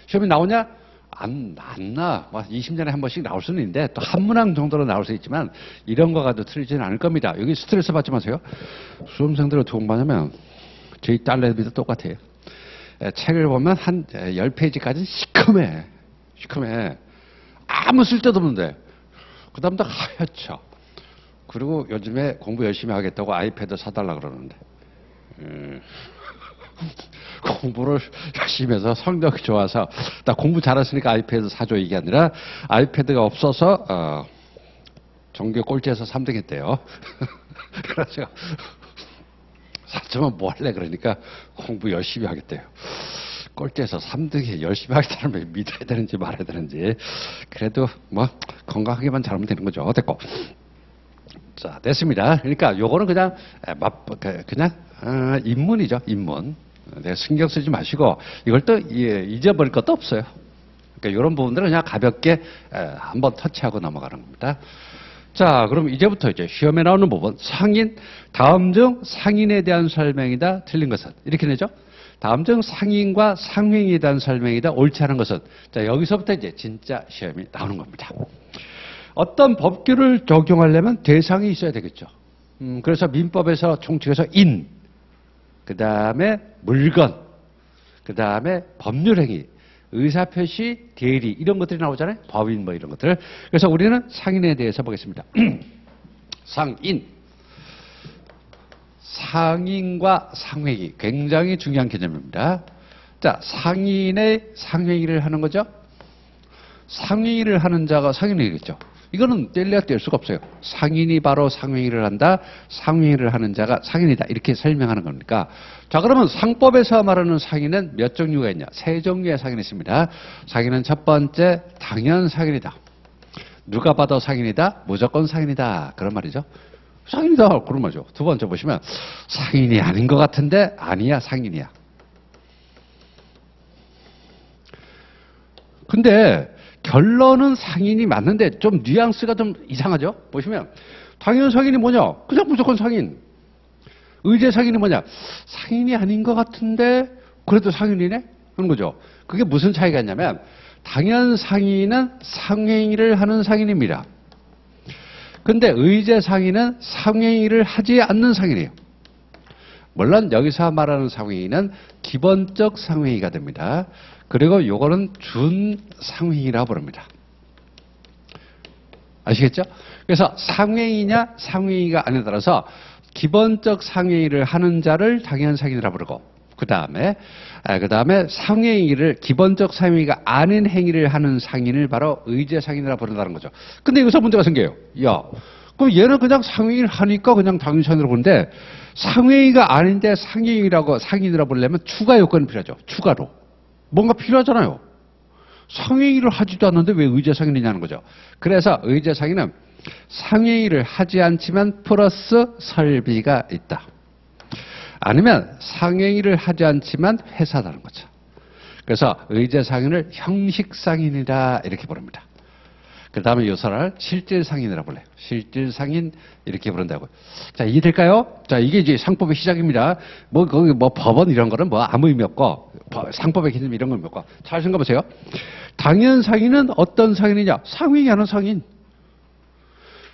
시험이 나오냐? 안 나. 20년에 한 번씩 나올 수는 있는데 또 한 문항 정도로 나올 수 있지만 이런 거 가도 틀리지는 않을 겁니다. 여기 스트레스 받지 마세요. 수험생들을 어떻게 공부하냐면 저희 딸내미도 똑같아요. 책을 보면 한 10페이지까지는 시커매. 시커매. 아무 쓸데도 없는데 그 다음 다 하얗죠. 그리고 요즘에 공부 열심히 하겠다고 아이패드 사달라 그러는데 공부를 열심히 해서 성적이 좋아서 나 공부 잘했으니까 아이패드 사줘 이게 아니라 아이패드가 없어서 전교 꼴찌에서 3등 했대요. 그래서 사주면 뭐 할래 그러니까 공부 열심히 하겠대요. 꼴찌에서 3등에 열심히 하겠다는 믿어야 되는지 말아야 되는지 그래도 뭐 건강하게만 잘하면 되는 거죠. 됐고. 자, 됐습니다. 그러니까 요거는 그냥 입문이죠. 입문. 신경 쓰지 마시고 이걸 또 잊어버릴 것도 없어요. 그러니까 이런 부분들은 그냥 가볍게 한번 터치하고 넘어가는 겁니다. 자, 그럼 이제부터 이제 시험에 나오는 부분 상인, 다음 중 상인에 대한 설명이다. 틀린 것은 이렇게 되죠. 다음 중 상인과 상행에 대한 설명이다. 옳지 않은 것은 자 여기서부터 이제 진짜 시험이 나오는 겁니다. 어떤 법규를 적용하려면 대상이 있어야 되겠죠. 그래서 민법에서 총칙에서 인, 그 다음에 물건, 그 다음에 법률행위, 의사표시, 대리 이런 것들이 나오잖아요. 법인 뭐 이런 것들. 그래서 우리는 상인에 대해서 보겠습니다. 상인. 상인과 상행위 굉장히 중요한 개념입니다. 자, 상인의 상행위를 하는 거죠. 상행위를 하는 자가 상인이겠죠. 이거는 뗄래야 뗄 수가 없어요. 상인이 바로 상행위를 한다. 상행위를 하는 자가 상인이다. 이렇게 설명하는 겁니까? 자, 그러면 상법에서 말하는 상인은 몇 종류가 있냐? 3종류의 상인이 있습니다. 상인은 첫 번째 당연 상인이다. 누가 봐도 상인이다. 무조건 상인이다. 그런 말이죠. 상인이다. 그런 말이죠. 두 번째 보시면 상인이 아닌 것 같은데 아니야. 상인이야. 근데 결론은 상인이 맞는데 좀 뉘앙스가 좀 이상하죠? 보시면 당연 상인이 뭐냐? 그냥 무조건 상인. 의제 상인이 뭐냐? 상인이 아닌 것 같은데 그래도 상인이네? 그런 거죠. 그게 무슨 차이가 있냐면 당연 상인은 상행위를 하는 상인입니다. 근데 의제 상인은 상행위를 하지 않는 상인이에요. 물론 여기서 말하는 상행위는 기본적 상행위가 됩니다. 그리고 요거는 준상행위라고 부릅니다. 아시겠죠? 그래서 상행위냐 상행위가 아니에 따라서 기본적 상행위를 하는 자를 당연 상인이라고 부르고 그 다음에 상행위를 기본적 상행위가 아닌 행위를 하는 상인을 바로 의제 상인이라고 부른다는 거죠. 근데 여기서 문제가 생겨요. 야, 그럼 얘는 그냥 상행위를 하니까 그냥 당연 상인이라고 부르는데 상행위가 아닌데 상행위라고 상인이라고 부르려면 추가 요건이 필요하죠. 추가로. 뭔가 필요하잖아요. 상행위를 하지도 않는데 왜 의제 상인이냐는 거죠. 그래서 의제 상인은 상행위를 하지 않지만 플러스 설비가 있다. 아니면 상행위를 하지 않지만 회사다는 거죠. 그래서 의제상인을 형식상인이라 이렇게 부릅니다. 그 다음에 요 사람을 실질상인이라고 불러요. 실질상인 이렇게 부른다고요. 자, 이해될까요? 자, 이게 이제 상법의 시작입니다. 거기 법원 이런 거는 아무 의미 없고, 상법의 개념 이런 거 의미 없고. 잘 생각해 보세요. 당연상인은 어떤 상인이냐? 상행위하는 상인.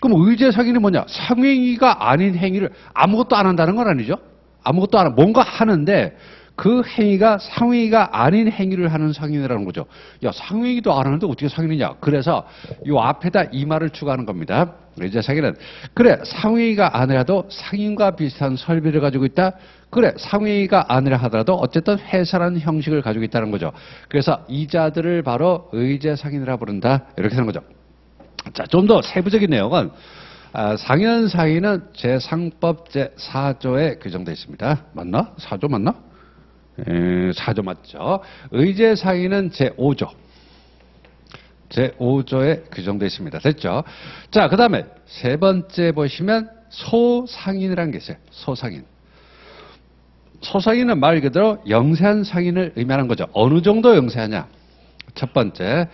그럼 의제상인이 뭐냐? 상행위가 아닌 행위를 아무것도 안 한다는 건 아니죠? 아무것도 안 하고 뭔가 하는데 그 행위가 상행위가 아닌 행위를 하는 상인이라는 거죠. 야, 상행위도 안 하는데 어떻게 상인이냐? 그래서 이 앞에다 이 말을 추가하는 겁니다. 의제상인은 그래, 상행위가 아니라도 상인과 비슷한 설비를 가지고 있다. 그래, 상행위가 아니라 하더라도 어쨌든 회사라는 형식을 가지고 있다는 거죠. 그래서 이 자들을 바로 의제상인이라 부른다. 이렇게 하는 거죠. 자, 좀 더 세부적인 내용은 상현상인은 제3법 제4조에 규정되어 있습니다. 맞나? 4조 맞나? 4조 맞죠. 의제상인은 제5조. 제5조에 규정되어 있습니다. 됐죠? 자, 그 다음에 세 번째 보시면 소상인이라는 게 있어요. 소상인. 소상인은 말 그대로 영세한 상인을 의미하는 거죠. 어느 정도 영세하냐? 첫 번째,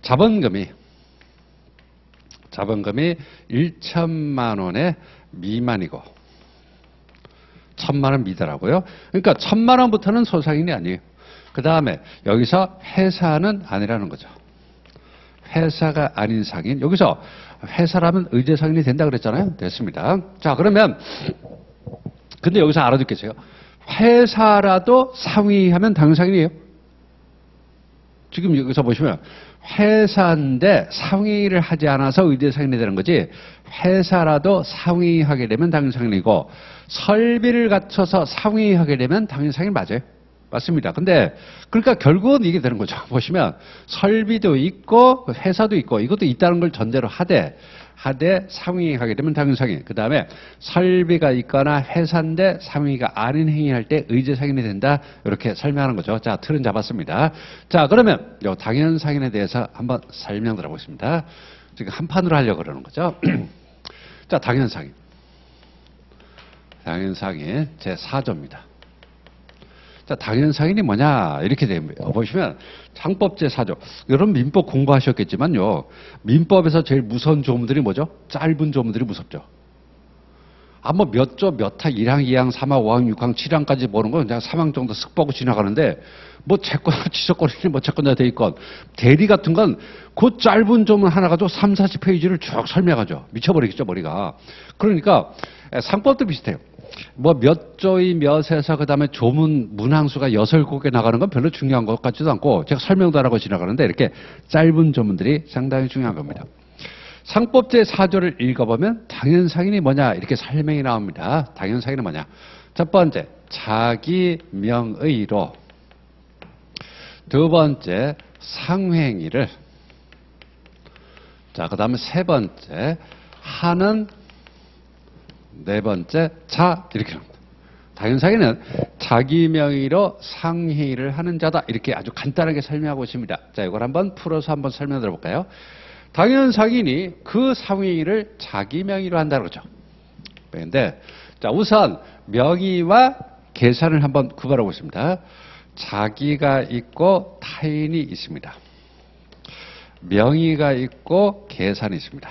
자본금이 1천만 원의 미만이고 1,000만 원 미달하고요. 그러니까 1,000만 원부터는 소상인이 아니에요. 그 다음에 여기서 회사는 아니라는 거죠. 회사가 아닌 상인. 여기서 회사라면 의제상인이 된다 그랬잖아요. 됐습니다. 자, 그러면 근데 여기서 알아듣겠어요. 회사라도 상위하면 당연상인이에요. 지금 여기서 보시면 회사인데 상위를 하지 않아서 의제상인이 되는 거지, 회사라도 상위하게 되면 당연상인이고 설비를 갖춰서 상위하게 되면 당연상인 맞아요. 맞습니다. 근데 그러니까 결국은 이게 되는 거죠. 보시면 설비도 있고 회사도 있고 이것도 있다는 걸 전제로 하되 상위하게 되면 당연상인. 그 다음에 설비가 있거나 회사인데 상위가 아닌 행위할 때 의제상인이 된다. 이렇게 설명하는 거죠. 자, 틀은 잡았습니다. 자, 그러면 요 당연상인에 대해서 한번 설명 들어보겠습니다. 지금 한 판으로 하려고 그러는 거죠. 자, 당연상인 제4조입니다. 자, 당연상인이 뭐냐? 이렇게 됩니다. 보시면 상법 제4조. 여러분 민법 공부하셨겠지만요. 민법에서 제일 무서운 조문들이 뭐죠? 짧은 조문들이 무섭죠. 몇 조, 몇 항, 1항, 2항, 3항, 5항, 6항, 7항까지 보는 건 그냥 3항 정도 쓱 보고 지나가는데 채권자 지적권이니 채권자 대위권, 대리 같은 건 그 짧은 조문 하나 가지고 3, 40페이지를 쭉 설명하죠. 미쳐버리겠죠, 머리가. 그러니까 상법도 비슷해요. 몇 조의 몇에서 그 다음에 조문 문항수가 6곡에 나가는 건 별로 중요한 것 같지도 않고 제가 설명도 안 하고 지나가는데 이렇게 짧은 조문들이 상당히 중요한 겁니다. 상법 제4조를 읽어보면 당연상인이 뭐냐 이렇게 설명이 나옵니다. 당연상인은 뭐냐? 첫 번째, 자기 명의로. 두 번째, 상행위를. 자, 그 다음에 세 번째, 하는. 네 번째, 이렇게 합니다. 당연상인은 자기 명의로 상행위를 하는 자다. 이렇게 아주 간단하게 설명하고 있습니다. 자, 이걸 한번 풀어서 한번 설명 들어볼까요? 당연상인이 그 상행위를 자기 명의로 한다는 거죠. 그런데, 자, 우선 명의와 계산을 한번 구별하고 있습니다. 자기가 있고 타인이 있습니다. 명의가 있고 계산이 있습니다.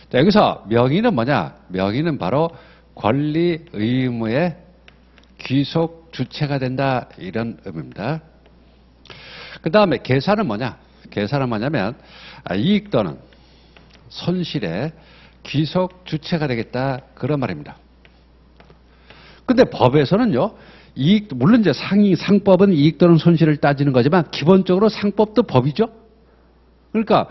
자, 여기서 명의는 뭐냐? 명의는 바로 권리 의무의 귀속 주체가 된다. 이런 의미입니다. 그 다음에 계산은 뭐냐? 계산은 뭐냐면 이익 또는 손실의 귀속 주체가 되겠다. 그런 말입니다. 근데 법에서는요, 물론 이제 상법은 이익 또는 손실을 따지는 거지만 기본적으로 상법도 법이죠? 그러니까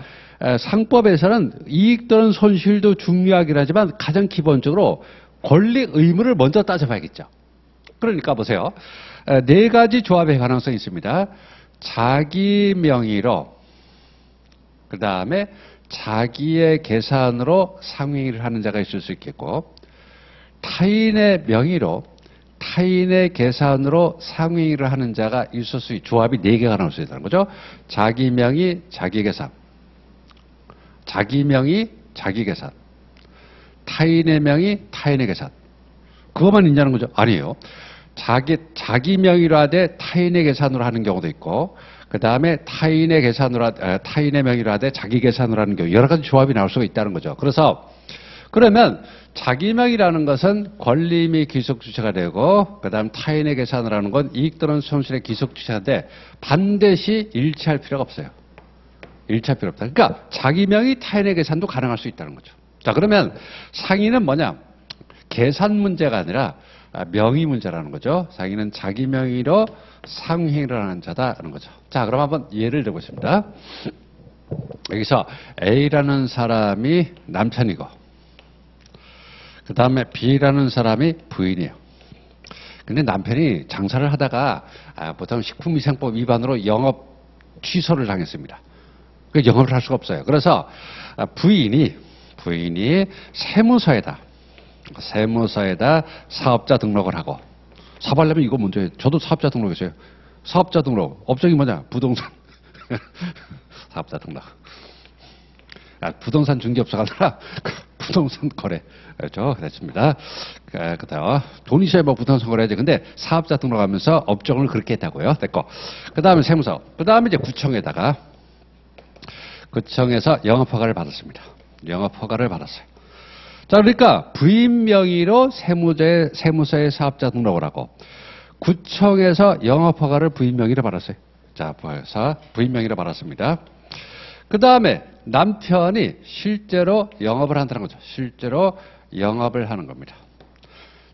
상법에서는 이익 또는 손실도 중요하긴 하지만 가장 기본적으로 권리 의무를 먼저 따져봐야겠죠. 그러니까 보세요. 네 가지 조합의 가능성이 있습니다. 자기 명의로, 그 다음에 자기의 계산으로 상행위를 하는 자가 있을 수 있겠고, 타인의 명의로 타인의 계산으로 상행위를 하는 자가 있을 수 있는 조합이 네 개가 나올 수 있다는 거죠. 자기 명의, 자기 계산. 자기 명의, 자기 계산. 타인의 명의, 타인의 계산. 그것만 있냐는 거죠? 아니에요. 자기 명의로 하되 타인의 계산으로 하는 경우도 있고, 그 다음에 타인의 명의로 하되 자기 계산으로 하는 경우, 여러 가지 조합이 나올 수가 있다는 거죠. 그러면 자기 명의라는 것은 권리 및 귀속 주체가 되고, 그 다음 타인의 계산을 하는 건 이익 또는 손실의 귀속 주체인데 반드시 일치할 필요가 없어요. 일치할 필요 없다. 그러니까 자기 명의 타인의 계산도 가능할 수 있다는 거죠. 자, 그러면 상의는 뭐냐? 계산 문제가 아니라 명의 문제라는 거죠. 상의는 자기 명의로 상행을 하는 자다라는 거죠. 자, 그럼 한번 예를 들어보겠습니다. 여기서 A라는 사람이 남편이고, 그 다음에 B라는 사람이 부인이에요. 근데 남편이 장사를 하다가 보통 식품위생법 위반으로 영업 취소를 당했습니다. 그 영업을 할 수가 없어요. 그래서 부인이 세무서에다 사업자 등록을 하고, 사업하려면 이거 먼저 해요. 저도 사업자 등록했어요. 사업자 등록, 업종이 뭐냐? 부동산. 사업자 등록. 부동산 중개업소가 아니라 부동산 거래. 그렇죠. 됐습니다. 그다음 돈 있어야 뭐 부동산 거래하지. 근데 사업자 등록하면서 업종을 그렇게 했다고요. 됐고. 그다음에 세무서. 그다음에 이제 구청에서 영업허가를 받았습니다. 영업허가를 받았어요. 자, 그러니까 부인 명의로 세무서에 사업자 등록을 하고, 구청에서 영업허가를 부인 명의로 받았어요. 자, 부인 명의로 받았습니다. 그 다음에 남편이 실제로 영업을 한다는 거죠. 실제로 영업을 하는 겁니다.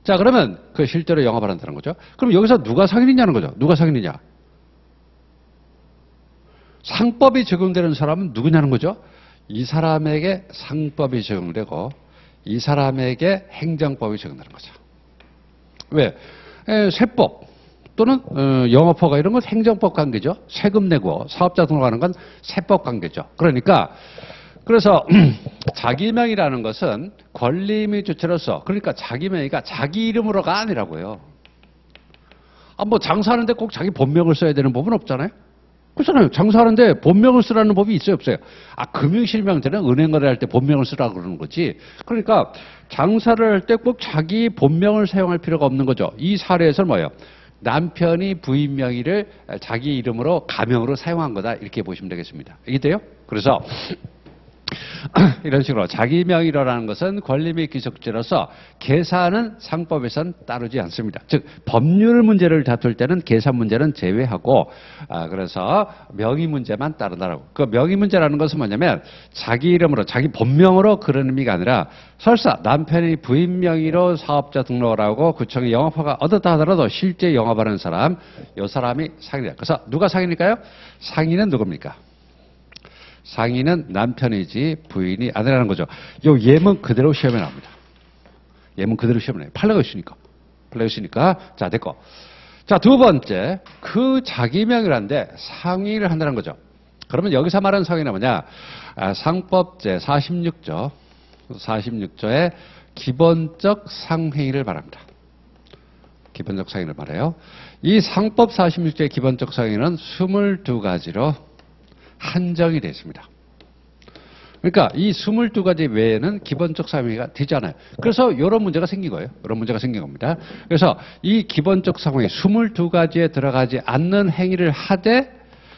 자, 그러면 그 실제로 영업을 한다는 거죠. 그럼 여기서 누가 상인이냐는 거죠. 누가 상인이냐? 상법이 적용되는 사람은 누구냐는 거죠. 이 사람에게 상법이 적용되고 이 사람에게 행정법이 적용되는 거죠. 왜? 세법 또는 영업허가 이런 건 행정법 관계죠. 세금 내고 사업자 등록하는 건 세법 관계죠. 그래서 자기명의라는 것은 권리 및 주체로서, 그러니까 자기명의가 자기 이름으로가 아니라고요. 뭐 장사하는데 꼭 자기 본명을 써야 되는 법은 없잖아요. 그렇잖아요. 장사하는데 본명을 쓰라는 법이 있어요, 없어요? 금융실명제는 은행 거래할 때 본명을 쓰라고 그러는 거지. 그러니까 장사를 할 때 꼭 자기 본명을 사용할 필요가 없는 거죠. 이 사례에서는 뭐예요? 남편이 부인 명의를 자기 이름으로 가명으로 사용한 거다, 이렇게 보시면 되겠습니다. 이해돼요? 그래서 이런 식으로 자기 명의로라는 것은 권리 및 귀속죄로서 계산은 상법에선 따르지 않습니다. 즉 법률 문제를 다툴 때는 계산 문제는 제외하고, 그래서 명의 문제만 따르다라고. 그 명의 문제라는 것은 뭐냐면 자기 이름으로 자기 본명으로 그런 의미가 아니라, 설사 남편이 부인 명의로 사업자 등록을 하고 구청에 영업허가 얻었다 하더라도 실제 영업하는 사람, 이 사람이 상인이다. 그래서 누가 상인일까요? 상인은 누굽니까? 상인은 남편이지 부인이 아니라는 거죠. 요 예문 그대로 시험에 나옵니다. 예문 그대로 시험에 나와요. 판례가 있으니까. 자, 됐고. 자, 두 번째. 그 자기 명의란데 상의를 한다는 거죠. 그러면 여기서 말하는 상의는 뭐냐? 상법제 46조의 기본적 상행위를 말합니다. 기본적 상행위를 말해요. 이 상법 46조의 기본적 상행위는 22가지로 한정이 되어 있습니다. 그러니까 이 22가지 외에는 기본적 상행위가 되지 않아요. 그래서 이런 문제가 생긴 거예요. 이런 문제가 생긴 겁니다. 그래서 이 기본적 상행위 22가지에 들어가지 않는 행위를 하되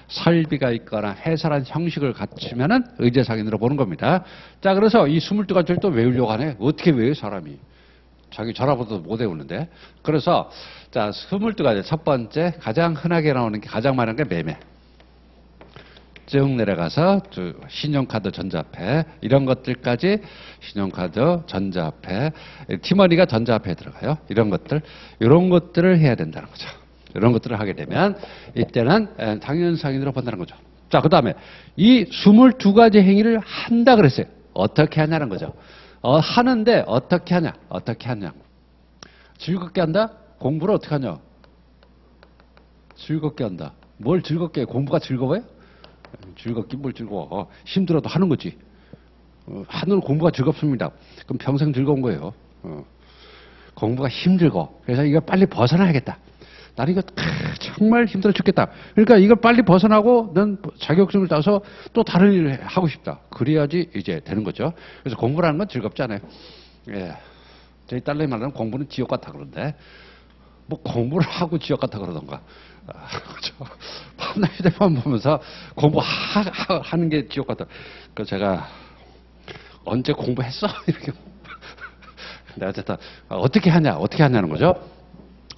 설비가 있거나 해설한 형식을 갖추면은 의제상인으로 보는 겁니다. 자, 그래서 이 22가지를 또 외우려고 하네. 어떻게 외워요, 사람이? 자기 전화번호도 못 외우는데. 그래서 자, 22가지. 첫 번째, 가장 흔하게 나오는 게, 가장 많은 게 매매. 쭉 내려가서 신용카드, 전자화폐 이런 것들까지, 신용카드, 전자화폐, 티머니가 전자화폐에 들어가요. 이런 것들을 해야 된다는 거죠. 이런 것들을 하게 되면 이때는 당연상인으로 본다는 거죠. 자, 그 다음에 이 22가지 행위를 한다 그랬어요. 어떻게 하냐는 거죠. 하는데 어떻게 하냐? 즐겁게 한다? 공부를 어떻게 하냐? 즐겁게 한다. 뭘 즐겁게 해? 공부가 즐거워요? 즐겁긴 뭘 즐거워. 힘들어도 하는 거지. 하는 공부가 즐겁습니다. 그럼 평생 즐거운 거예요. 공부가 힘들고. 그래서 이걸 빨리 벗어나야겠다. 나는 이거 정말 힘들어 죽겠다. 그러니까 이걸 빨리 벗어나고 넌 자격증을 따서 또 다른 일을 하고 싶다. 그래야지 이제 되는 거죠. 그래서 공부라는 건 즐겁지 않아요. 예. 저희 딸내미 말하는 공부는 지옥 같다 그러는데, 뭐 공부를 하고 지역 갔다 그러던가. 그죠? 밤낮 휴대폰 보면서 공부하는 게 지옥 같다. 그 제가 언제 공부했어? 이렇게. 근데 어쨌든 어떻게 하냐는 거죠.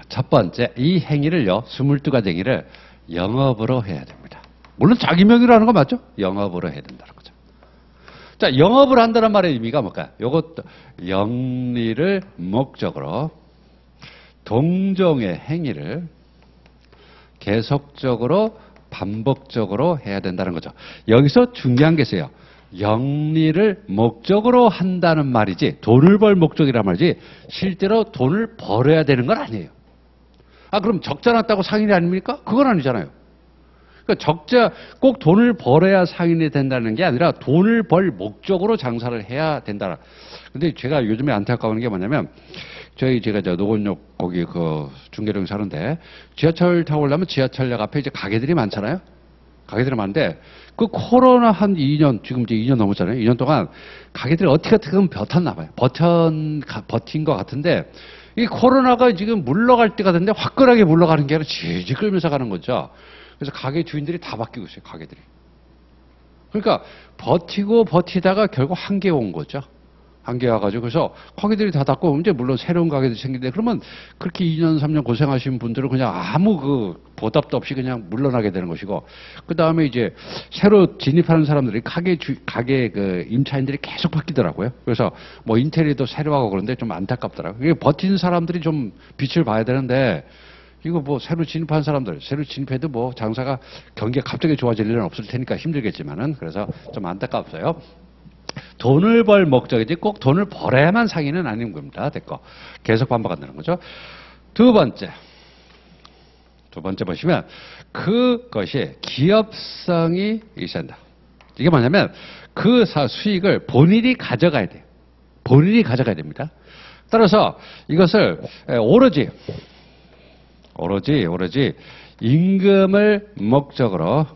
첫 번째, 이 행위를요, 22가지 행위를 영업으로 해야 됩니다. 물론 자기 명의라는 거 맞죠? 영업으로 해야 된다는 거죠. 자, 영업을 한다는 말의 의미가 뭘까요? 이것도 영리를 목적으로 동종의 행위를 계속적으로 반복적으로 해야 된다는 거죠. 여기서 중요한 게 있어요. 영리를 목적으로 한다는 말이지, 돈을 벌 목적이란 말이지, 실제로 돈을 벌어야 되는 건 아니에요. 아, 그럼 적자 났다고 상인이 아닙니까? 그건 아니잖아요. 그러니까 꼭 돈을 벌어야 상인이 된다는 게 아니라 돈을 벌 목적으로 장사를 해야 된다. 근데 제가 요즘에 안타까운 게 뭐냐면, 제가 노건역 거기 그 중계동 사는데, 지하철 타고 오려면 지하철역 앞에 이제 가게들이 많잖아요? 가게들이 많은데, 그 코로나 한 2년, 지금 이제 2년 넘었잖아요. 2년 동안 가게들이 어떻게 버텼나 봐요. 버틴 것 같은데, 이 코로나가 지금 물러갈 때가 됐는데 화끈하게 물러가는 게 아니라 질질 끌면서 가는 거죠. 그래서 가게 주인들이 다 바뀌고 있어요, 가게들이. 그러니까 버티다가 결국 한계에 온 거죠. 한계에 와가지고, 그래서 가게들이 다 닫고, 이제 물론 새로운 가게들이 생기는데, 그러면 그렇게 2년, 3년 고생하신 분들은 그냥 아무 보답도 없이 그냥 물러나게 되는 것이고, 그 다음에 이제 새로 진입하는 사람들이 가게 그 임차인들이 계속 바뀌더라고요. 그래서 뭐 인테리어도 새로 하고 그런데 좀 안타깝더라고요. 이게 버틴 사람들이 좀 빛을 봐야 되는데, 이거 뭐 새로 진입한 사람들, 새로 진입해도 뭐 장사가 경기가 갑자기 좋아질 일은 없을 테니까 힘들겠지만은, 그래서 좀 안타깝어요. 돈을 벌 목적이지 꼭 돈을 벌어야만 상인은 아닌 겁니다. 됐고. 계속 반복한다는 거죠. 두 번째 보시면 그것이 기업성이 있어야 한다. 이게 뭐냐면 그 수익을 본인이 가져가야 돼요. 본인이 가져가야 됩니다. 따라서 이것을 오로지 임금을 목적으로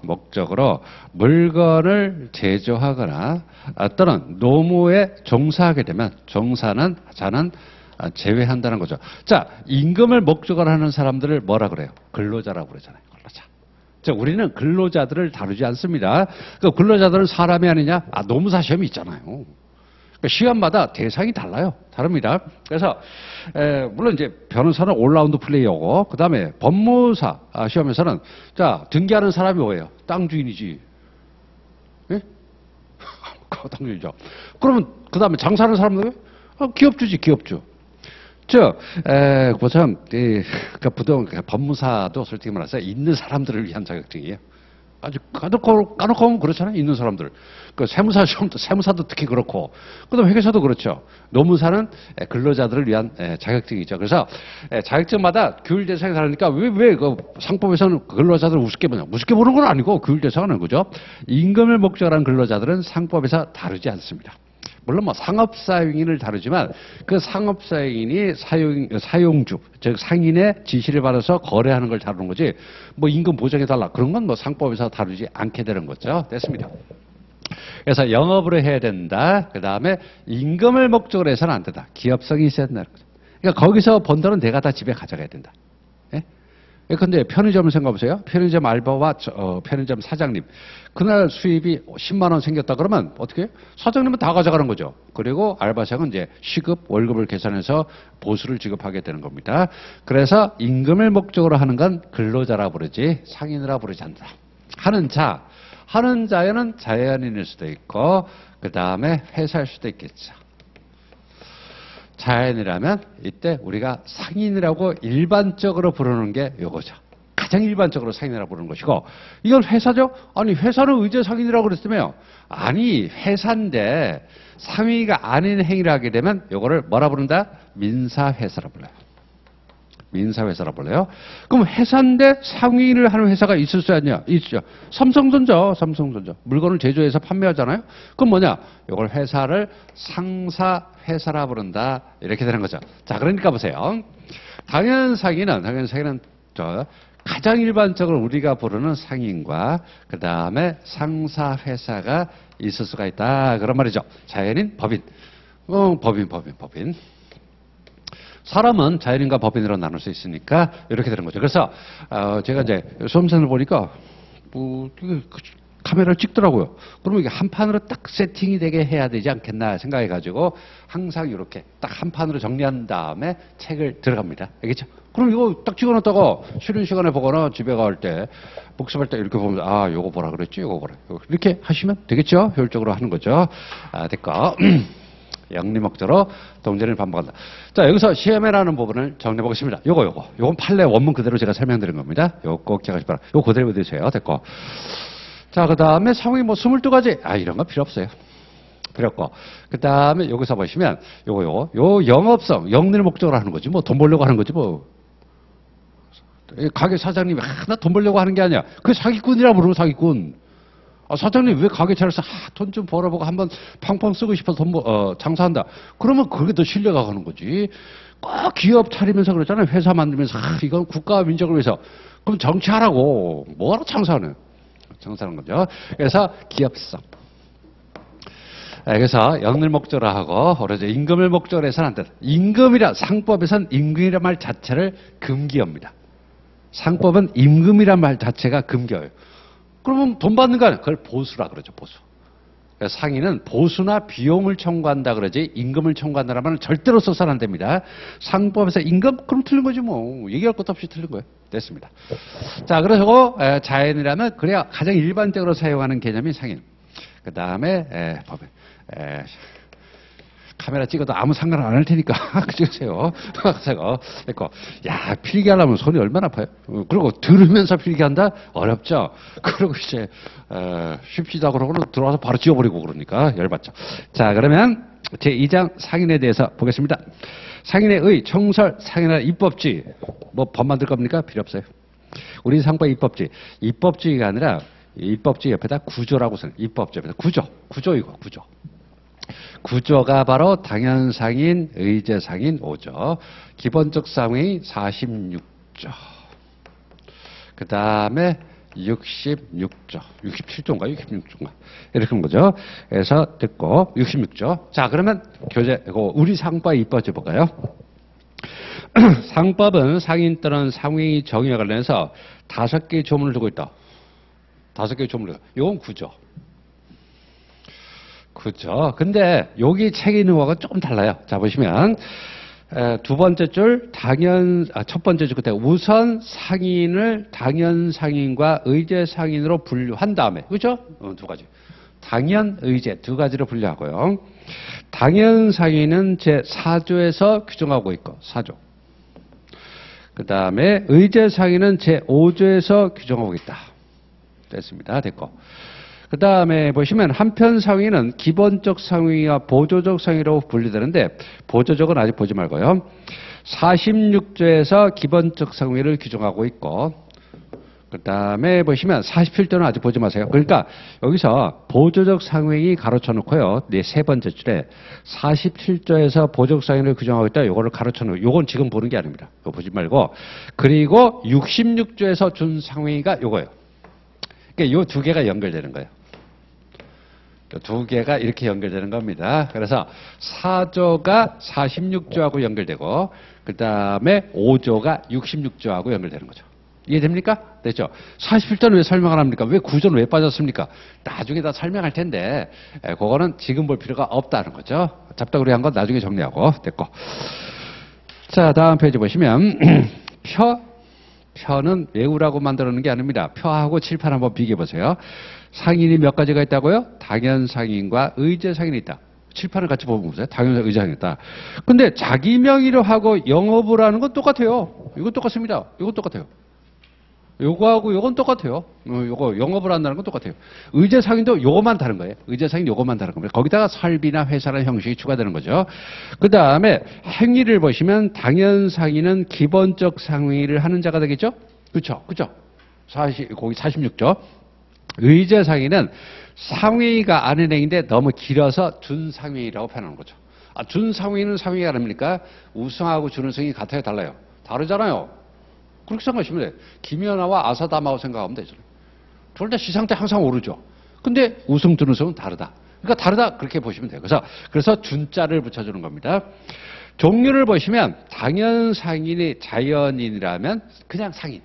물건을 제조하거나 또는 노무에 종사하게 되면 자는 제외한다는 거죠. 자, 임금을 목적으로 하는 사람들을 뭐라 그래요? 근로자라고 그러잖아요. 근로자. 자, 우리는 근로자들을 다루지 않습니다. 그 근로자들은 사람이 아니냐? 노무사 시험이 있잖아요. 시간마다 대상이 달라요. 다릅니다. 그래서 물론 이제 변호사는 올라운드 플레이어고, 그 다음에 법무사 시험에서는 자, 등기하는 사람이 뭐예요? 땅 주인이지. 예? 땅 주인이죠. 그러면 그 다음에 장사하는 사람은 기업주지, 기업주. 그것은 법무사도 솔직히 말해서 있는 사람들을 위한 자격증이에요. 아주 까놓고 하면 그렇잖아요. 있는 사람들. 그 세무사 시험도, 세무사도 특히 그렇고, 그 다음에 회계사도 그렇죠. 노무사는 근로자들을 위한 자격증이죠. 그래서 자격증마다 교육 대상이 다르니까 왜 그 상법에서는 근로자들을 우습게 보냐. 우습게 보는 건 아니고 교육 대상은 하는 거죠. 임금을 목적으로 한 근로자들은 상법에서 다루지 않습니다. 물론 뭐 상업사용인을 다루지만 그 상업사용인이 사용주, 즉 상인의 지시를 받아서 거래하는 걸 다루는 거지, 뭐 임금 보장해달라 그런 건 뭐 상법에서 다루지 않게 되는 거죠. 됐습니다. 그래서 영업으로 해야 된다. 그 다음에 임금을 목적으로 해서는 안 된다. 기업성이 있어야 된다는 거죠. 그러니까 거기서 번 돈은 내가 다 집에 가져가야 된다. 근데 편의점을 생각해보세요. 편의점 알바와 편의점 사장님. 그날 수입이 10만 원 생겼다 그러면 어떻게 해요? 사장님은 다 가져가는 거죠. 그리고 알바생은 이제 시급, 월급을 계산해서 보수를 지급하게 되는 겁니다. 그래서 임금을 목적으로 하는 건 근로자라 부르지 상인이라 부르지 않는다. 하는 자에는 자연인일 수도 있고, 그 다음에 회사일 수도 있겠죠. 자연이라면 이때 우리가 상인이라고 일반적으로 부르는 게 요거죠. 가장 일반적으로 상인이라고 부르는 것이고, 이건 회사죠? 아니, 회사는 의제 상인이라고 그랬으며, 아니, 회사인데 상위가 아닌 행위를 하게 되면 요거를 뭐라 부른다? 민사회사라 불러요. 민사회사라 불러요. 그럼 회사인데 상인을 하는 회사가 있을 수 있냐? 있죠. 삼성전자. 물건을 제조해서 판매하잖아요. 그럼 뭐냐? 이걸 회사를 상사회사라 부른다. 이렇게 되는 거죠. 자, 그러니까 보세요. 당연 상인은 가장 일반적으로 우리가 부르는 상인과 그 다음에 상사회사가 있을 수가 있다. 그런 말이죠. 자연인, 법인. 법인. 사람은 자연인과 법인으로 나눌 수 있으니까 이렇게 되는 거죠. 그래서 제가 이제 수험생을 보니까 카메라를 찍더라고요. 그러면 이게 한 판으로 딱 세팅이 되게 해야 되지 않겠나 생각해가지고 항상 이렇게 딱 한 판으로 정리한 다음에 책을 들어갑니다. 알겠죠? 그럼 이거 딱 찍어놨다가 쉬는 시간에 보거나 집에 갈 때 복습할 때 이렇게 보면 요거 보라 그랬지, 요거 보라. 이렇게 하시면 되겠죠? 효율적으로 하는 거죠. 됐고. 영리목조로 동전을 반복한다. 자, 여기서 시험에라는 부분을 정리해 보겠습니다. 요건 판례 원문 그대로 제가 설명드린 겁니다. 요거 꼭 기억하시기 바랍니다. 요거 그대로 외우세요. 됐고. 자, 그 다음에 상황이 뭐 22가지. 이런 거 필요 없어요. 필요 없고. 그 다음에 여기서 보시면 요 영업성, 영리를 목적으로 하는 거지. 뭐 돈 벌려고 하는 거지 뭐. 가게 사장님이 나 돈 벌려고 하는 게 아니야. 그게 사기꾼이라 부르면 사기꾼. 사장님 왜 가게 차려서 돈 좀 벌어보고 한번 팡팡 쓰고 싶어서 장사한다. 그러면 그게 더 신뢰가 가는 거지. 꼭 기업 차리면서 그러잖아요. 회사 만들면서 이건 국가와 민족을 위해서. 그럼 정치하라고. 뭐하러 장사하는 거죠. 그래서 기업성. 그래서 영리를 목적으로 하고 오로지 임금을 목적으로 해서는 안 된다. 임금이라 상법에선 임금이란 말 자체를 금기합니다. 상법은 임금이란 말 자체가 금기어요. 그러면 돈 받는 거 아니에요. 그걸 보수라 그러죠. 보수. 그래서 상인은 보수나 비용을 청구한다 그러지 임금을 청구한다는 말은 절대로 써서는 안 됩니다. 상법에서 임금? 그럼 틀린 거지 뭐. 얘기할 것도 없이 틀린 거예요. 됐습니다. 자, 그래서 자연이라면 그래야 가장 일반적으로 사용하는 개념이 상인. 그 다음에 법인. 카메라 찍어도 아무 상관 안 할 테니까 찍으세요. 그리고 필기하려면 손이 얼마나 아파요. 그리고 들으면서 필기한다? 어렵죠. 그리고 이제 쉽지도 않고 그러고는 들어와서 바로 지워버리고 그러니까 열받죠. 자, 그러면 제2장 상인에 대해서 보겠습니다. 상인의 의, 청설, 상인의 입법주의. 뭐 법 만들 겁니까? 필요 없어요. 우리 상법 입법주의. 입법주의가 아니라 입법주의 옆에다 구조라고 써요. 입법주의 옆에다 구조 이거 구조. 구조가 바로 당연상인, 의제상인 5조, 기본적 상위 46조, 그 다음에 66조, 67조인가 66조인가 이렇게 한 거죠. 그래서 듣고 66조. 자, 그러면 우리 상법 입법제 볼까요? 상법은 상인 또는 상위 정의와 관련해서 5개의 조문을 두고 있다. 5개의 조문을. 이건 구조. 그렇죠. 근데 여기 책에 있는 거하고 조금 달라요. 자, 보시면 두 번째 줄 첫 번째 줄 끝에 우선 상인을 당연 상인과 의제 상인으로 분류한 다음에, 그렇죠? 두 가지. 당연, 의제 두 가지로 분류하고요. 당연 상인은 제4조에서 규정하고 있고 4조. 그 다음에 의제 상인은 제5조에서 규정하고 있다. 됐습니다. 됐고. 그 다음에 보시면 한편 상위는 기본적 상위와 보조적 상위로 분류되는데 보조적은 아직 보지 말고요. 46조에서 기본적 상위를 규정하고 있고 그 다음에 보시면 47조는 아직 보지 마세요. 그러니까 여기서 보조적 상위 가로쳐 놓고요. 세 번째 줄에 47조에서 보조적 상위를 규정하고 있다. 요거를 가로쳐 놓고 요건 지금 보는 게 아닙니다. 이거 보지 말고 그리고 66조에서 준 상위가 요거예요. 그러니까 요 두 개가 연결되는 거예요. 두 개가 이렇게 연결되는 겁니다. 그래서 4조가 46조하고 연결되고 그 다음에 5조가 66조하고 연결되는 거죠. 이해됩니까? 됐죠? 47조는 왜 설명 안 합니까? 왜 9조는 왜 빠졌습니까? 나중에 다 설명할 텐데 그거는 지금 볼 필요가 없다는 거죠. 잡다구리 한 건 나중에 정리하고 됐고. 자, 다음 페이지 보시면 표는 외우라고 만들어놓은 게 아닙니다. 표하고 칠판 한번 비교해보세요. 상인이 몇 가지가 있다고요? 당연상인과 의제상인이 있다. 칠판을 같이 보세요. 당연상, 의제상인이 있다. 근데 자기 명의로 하고 영업을 하는 건 똑같아요. 이건 똑같습니다. 이건 똑같아요. 요거하고 요건 똑같아요. 요거 영업을 한다는 건 똑같아요. 의제상인도 요거만 다른 거예요. 의제상인 요거만 다른 겁니다. 거기다가 설비나 회사라는 형식이 추가되는 거죠. 그 다음에 행위를 보시면 당연상인은 기본적 상위를 하는 자가 되겠죠? 그렇죠? 그렇죠? 거기 46조. 의제상인은 상위가 아는 행위인데 너무 길어서 준상위라고 표현하는 거죠. 준상위는 상위가 아닙니까? 우승하고 준우승이 같아요, 달라요? 다르잖아요. 그렇게 생각하시면 돼요. 김연아와 아사다마고 생각하면 되죠. 둘 다 시상 때 항상 오르죠. 근데 우승, 준우승은 다르다. 그러니까 다르다 그렇게 보시면 돼요. 그래서 준자를 붙여주는 겁니다. 종류를 보시면 당연상인이 자연인이라면 그냥 상인.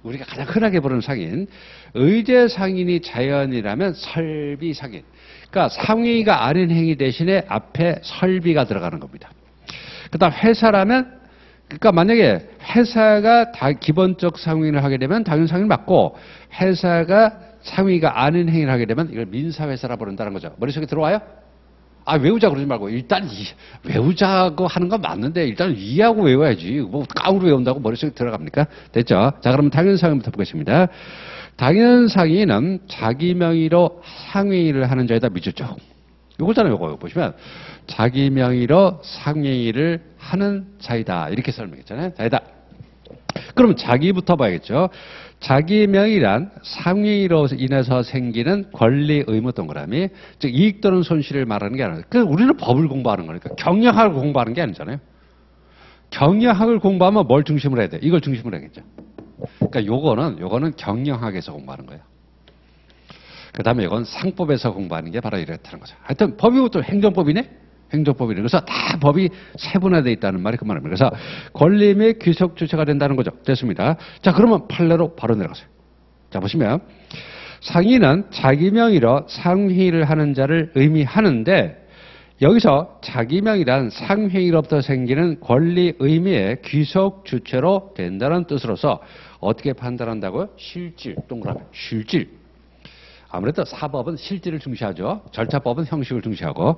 우리가 가장 흔하게 부르는 상인. 의제상인이 자연이라면 설비상인. 그러니까 상위가 아닌 행위 대신에 앞에 설비가 들어가는 겁니다. 그 다음 회사라면 그러니까 만약에 회사가 기본적 상위를 하게 되면 당연상인을 맞고 회사가 상위가 아닌 행위를 하게 되면 이걸 민사회사라 부른다는 거죠. 머릿속에 들어와요? 아, 외우자 그러지 말고 일단 외우자고 하는 건 맞는데 일단 이해하고 외워야지. 뭐 깡으로 외운다고 머릿속에 들어갑니까? 됐죠? 자, 그러면 당연상인부터 보겠습니다. 당연상인은 자기 명의로 상회의를 하는 자에다 미주죠. 요거잖아요. 요거 보시면 자기 명의로 상회의를 하는 자이다. 이렇게 설명했잖아요. 자이다. 그럼 자기부터 봐야겠죠. 자기 명의란 상위로 인해서 생기는 권리, 의무 동그라미, 즉 이익 또는 손실을 말하는 게 아니라, 우리는 법을 공부하는 거니까 경영학을 공부하는 게 아니잖아요. 경영학을 공부하면 뭘 중심으로 해야 돼? 이걸 중심으로 해야겠죠. 그러니까 요거는 경영학에서 공부하는 거예요. 그 다음에 이건 상법에서 공부하는 게 바로 이렇다는 거죠. 하여튼 법이 또 행정법이네? 행정법이네. 그래서 다 법이 세분화되어 있다는 말이 그 말입니다. 그래서 권리 및 귀속 주체가 된다는 거죠. 됐습니다. 자, 그러면 판례로 바로 내려가세요. 자, 보시면 상인은 자기 명의로 상회의를 하는 자를 의미하는데 여기서 자기 명의란 상회의로부터 생기는 권리, 의미의 귀속 주체로 된다는 뜻으로서 어떻게 판단한다고요? 실질, 동그라미, 실질. 아무래도 사법은 실질을 중시하죠. 절차법은 형식을 중시하고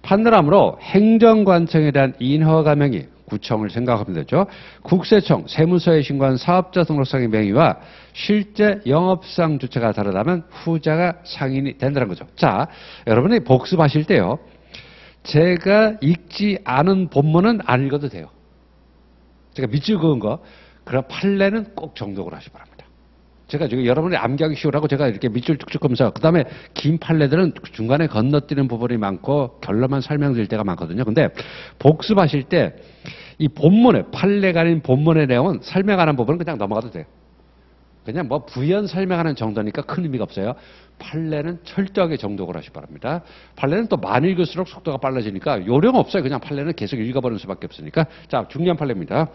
판단함으로 행정관청에 대한 인허가 명의, 구청을 생각하면 되죠. 국세청, 세무서에 신고한 사업자 등록상의 명의와 실제 영업상 주체가 다르다면 후자가 상인이 된다는 거죠. 자, 여러분이 복습하실 때요. 제가 읽지 않은 본문은 안 읽어도 돼요. 제가 밑줄 그은 거, 그럼 판례는 꼭 정독을 하시 바랍니다. 제가 지금 여러분이 암기하기 쉬우라고 제가 이렇게 밑줄 쭉쭉 그면서 그 다음에 긴 판례들은 중간에 건너뛰는 부분이 많고 결론만 설명드릴 때가 많거든요. 근데 복습하실 때 이 본문에 판례가 아닌 본문의 내용은 설명하는 부분은 그냥 넘어가도 돼요. 그냥 뭐 부연 설명하는 정도니까 큰 의미가 없어요. 판례는 철저하게 정독을 하시 바랍니다. 판례는 또 많이 읽을수록 속도가 빨라지니까 요령 없어요. 그냥 판례는 계속 읽어버리는 수밖에 없으니까. 자, 중요한 판례입니다.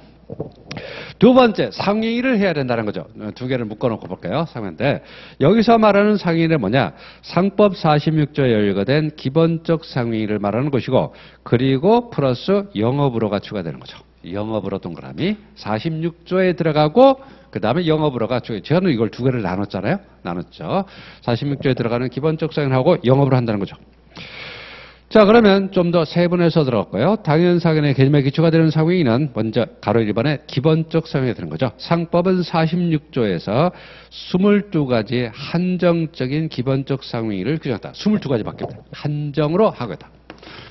두 번째, 상회의를 해야 된다는 거죠. 두 개를 묶어놓고 볼까요? 상회인데 여기서 말하는 상회의는 뭐냐? 상법 46조에 열거된 기본적 상회의를 말하는 것이고 그리고 플러스 영업으로가 추가되는 거죠. 영업으로 동그라미 46조에 들어가고 그 다음에 영업으로가 저는 이걸 두 개를 나눴잖아요. 나눴죠. 46조에 들어가는 기본적 상회의하고 영업으로 한다는 거죠. 자, 그러면 좀 더 세분해서 들어갈까요? 당연상인의 개념에 기초가 되는 상회의는 먼저 가로 1번에 기본적 상회의가 되는 거죠. 상법은 46조에서 22가지 한정적인 기본적 상회의를 규정했다. 22가지밖에 없다. 한정으로 하겠다.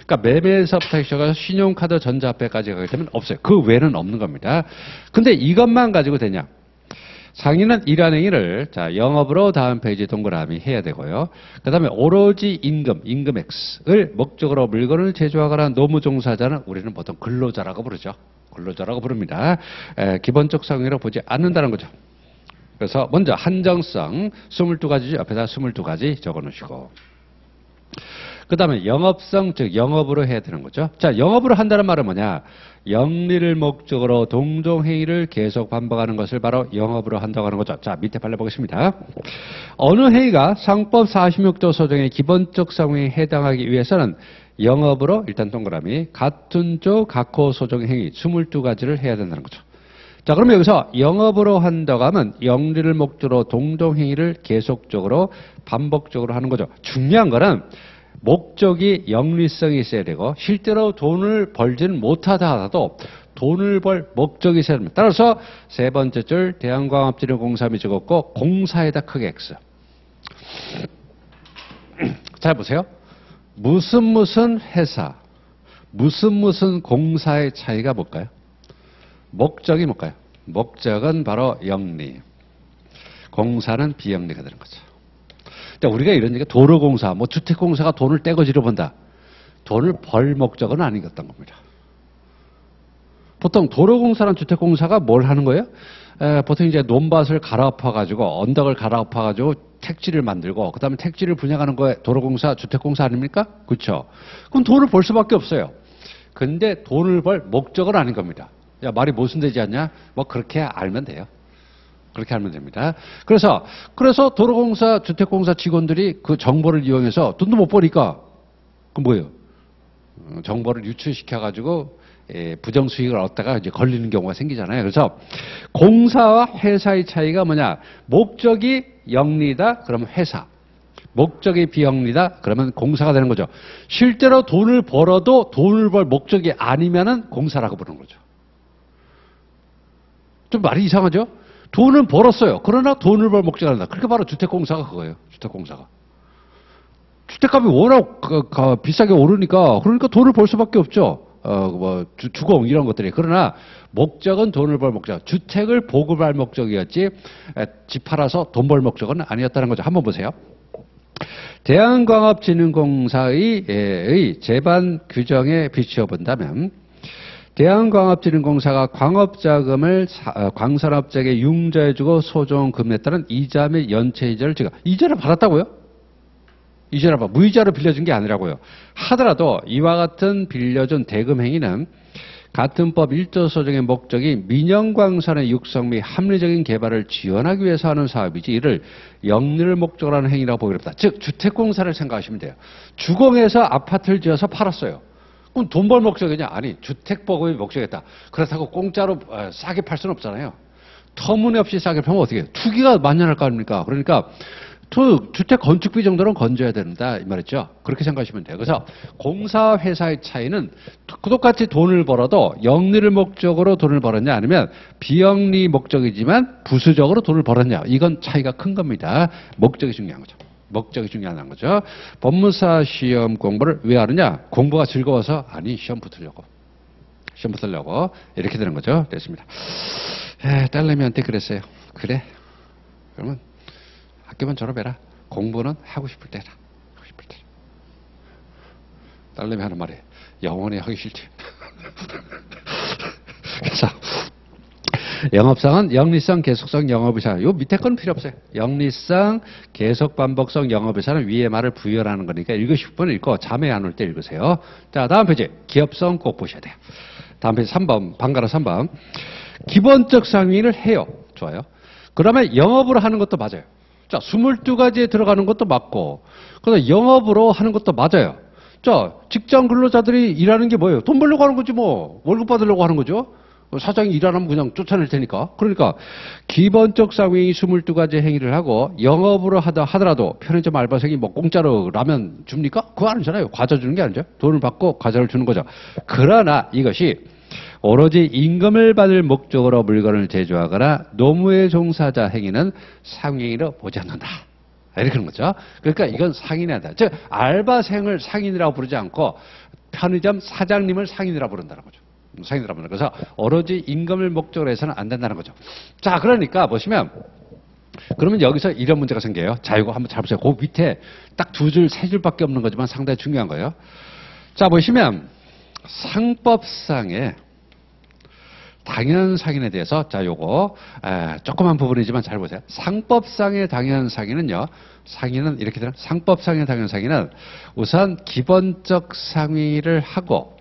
그러니까 매매에서부터 시작해서 신용카드, 전자화폐까지 가게 되면 없어요. 그 외에는 없는 겁니다. 근데 이것만 가지고 되냐? 상인은 이러한 행위를 자 영업으로 다음 페이지 동그라미 해야 되고요. 그 다음에 오로지 임금 X를 목적으로 물건을 제조하거나 노무 종사자는 우리는 보통 근로자라고 부르죠. 근로자라고 부릅니다. 기본적 상인이라고 보지 않는다는 거죠. 그래서 먼저 한정성 22가지죠. 옆에다 22가지 적어놓으시고 그 다음에 영업성, 즉 영업으로 해야 되는 거죠. 자, 영업으로 한다는 말은 뭐냐? 영리를 목적으로 동종행위를 계속 반복하는 것을 바로 영업으로 한다고 하는 거죠. 자, 밑에 판례 보겠습니다. 어느 행위가 상법 46조 소정의 기본적 상황에 해당하기 위해서는 영업으로 일단 동그라미 같은 조 각호 소정 행위 22가지를 해야 된다는 거죠. 자, 그러면 여기서 영업으로 한다고 하면 영리를 목적으로 동종행위를 계속적으로 반복적으로 하는 거죠. 중요한 거는 목적이 영리성이 있어야 되고 실제로 돈을 벌지는 못하다 하더라도 돈을 벌 목적이 있어야 됩니다. 따라서 세 번째 줄 대한광업진흥공사함이 적었고 공사에다 크게 X. 잘 보세요. 무슨 회사, 무슨 공사의 차이가 뭘까요? 목적이 뭘까요? 목적은 바로 영리. 공사는 비영리가 되는 거죠. 그러니까 우리가 이런 얘기 도로공사, 뭐 주택공사가 돈을 떼거지로 본다. 돈을 벌 목적은 아니었던 겁니다. 보통 도로공사랑 주택공사가 뭘 하는 거예요? 보통 이제 논밭을 갈아엎어가지고 언덕을 갈아엎어가지고 택지를 만들고 그다음에 택지를 분양하는 거에 도로공사, 주택공사 아닙니까? 그렇죠. 그럼 돈을 벌 수밖에 없어요. 근데 돈을 벌 목적은 아닌 겁니다. 야, 말이 모순되지 않냐? 뭐 그렇게 알면 돼요. 그렇게 알면 됩니다. 그래서 도로공사, 주택공사 직원들이 그 정보를 이용해서 돈도 못 버니까 그 뭐예요? 정보를 유출시켜가지고 부정수익을 얻다가 이제 걸리는 경우가 생기잖아요. 그래서 공사와 회사의 차이가 뭐냐? 목적이 영리다, 그러면 회사. 목적이 비영리다, 그러면 공사가 되는 거죠. 실제로 돈을 벌어도 돈을 벌 목적이 아니면은 공사라고 부르는 거죠. 좀 말이 이상하죠? 돈은 벌었어요. 그러나 돈을 벌 목적이 아니다. 그러니까 바로 주택공사가 그거예요. 주택공사가. 주택값이 워낙 비싸게 오르니까 그러니까 돈을 벌 수밖에 없죠. 주공 이런 것들이. 그러나 목적은 돈을 벌 목적. 주택을 보급할 목적이었지 집 팔아서 돈 벌 목적은 아니었다는 거죠. 한번 보세요. 대한광업진흥공사의 제반 규정에 비추어 본다면 대한광업진흥공사가 광업자금을 광산업자에게 융자해주고 소송금에 따른 이자 및 연체이자를 이자를 받았다고요? 이자를 무이자로 빌려준 게 아니라고요. 하더라도 이와 같은 빌려준 대금 행위는 같은 법 1조 소정의 목적이 민영광산의 육성 및 합리적인 개발을 지원하기 위해서 하는 사업이지 이를 영리를 목적으로 하는 행위라고 보기 어렵다. 즉 주택공사를 생각하시면 돼요. 주공에서 아파트를 지어서 팔았어요. 그럼 돈 벌 목적이냐? 아니, 주택 보급이 목적이었다. 그렇다고 공짜로 싸게 팔 수는 없잖아요. 터무니없이 싸게 팔면 어떻게 해요? 투기가 만연할 거 아닙니까? 그러니까 주택 건축비 정도는 건져야 된다 이 말이죠. 그렇게 생각하시면 돼요. 그래서 공사 회사의 차이는 똑같이 돈을 벌어도 영리를 목적으로 돈을 벌었냐 아니면 비영리 목적이지만 부수적으로 돈을 벌었냐, 이건 차이가 큰 겁니다. 목적이 중요한 거죠. 목적이 중요한 거죠. 법무사 시험 공부를 왜 하느냐? 공부가 즐거워서? 아니, 시험 붙으려고. 시험 붙으려고. 이렇게 되는 거죠. 됐습니다. 딸내미한테 그랬어요. 그래? 그러면 학교만 졸업해라. 공부는 하고 싶을 때라. 하고 싶을 때. 딸내미 하는 말이 영원히 하기 싫지. 그래서 영업상은 영리성, 계속성, 영업의사. 요 밑에 건 필요 없어요. 영리성, 계속, 반복성, 영업의사는 위에 말을 부여하는 거니까 읽으실 분 읽고 잠에 안 올 때 읽으세요. 자, 다음 페이지. 기업성 꼭 보셔야 돼요. 다음 페이지 3번. 방가라 3번. 기본적 상위를 해요. 좋아요. 그러면 영업으로 하는 것도 맞아요. 자, 22가지에 들어가는 것도 맞고, 그다음 영업으로 하는 것도 맞아요. 자, 직장 근로자들이 일하는 게 뭐예요? 돈 벌려고 하는 거지 뭐. 월급 받으려고 하는 거죠. 사장이 일 안 하면 그냥 쫓아낼 테니까. 그러니까 기본적 상위 22가지 행위를 하고 영업으로 하더라도 편의점 알바생이 뭐 공짜로 라면 줍니까? 그거 아니잖아요. 과자 주는 게 아니죠. 돈을 받고 과자를 주는 거죠. 그러나 이것이 오로지 임금을 받을 목적으로 물건을 제조하거나 노무의 종사자 행위는 상행위로 보지 않는다. 이렇게 하는 거죠. 그러니까 이건 상인이 아니다. 즉 알바생을 상인이라고 부르지 않고 편의점 사장님을 상인이라고 부른다는 거죠. 상인이라고 부른다. 그래서 오로지 임금을 목적으로 해서는 안 된다는 거죠. 자, 그러니까 보시면 그러면 여기서 이런 문제가 생겨요. 자, 이거 한번 잘 보세요. 그 밑에 딱 2줄, 3줄밖에 없는 거지만 상당히 중요한 거예요. 자, 보시면 상법상에 당연상인에 대해서, 자, 요거 조그만 부분이지만 잘 보세요. 상법상의 당연상인은요, 상인은 이렇게 되는, 상법상의 당연상인은 우선 기본적 상위를 하고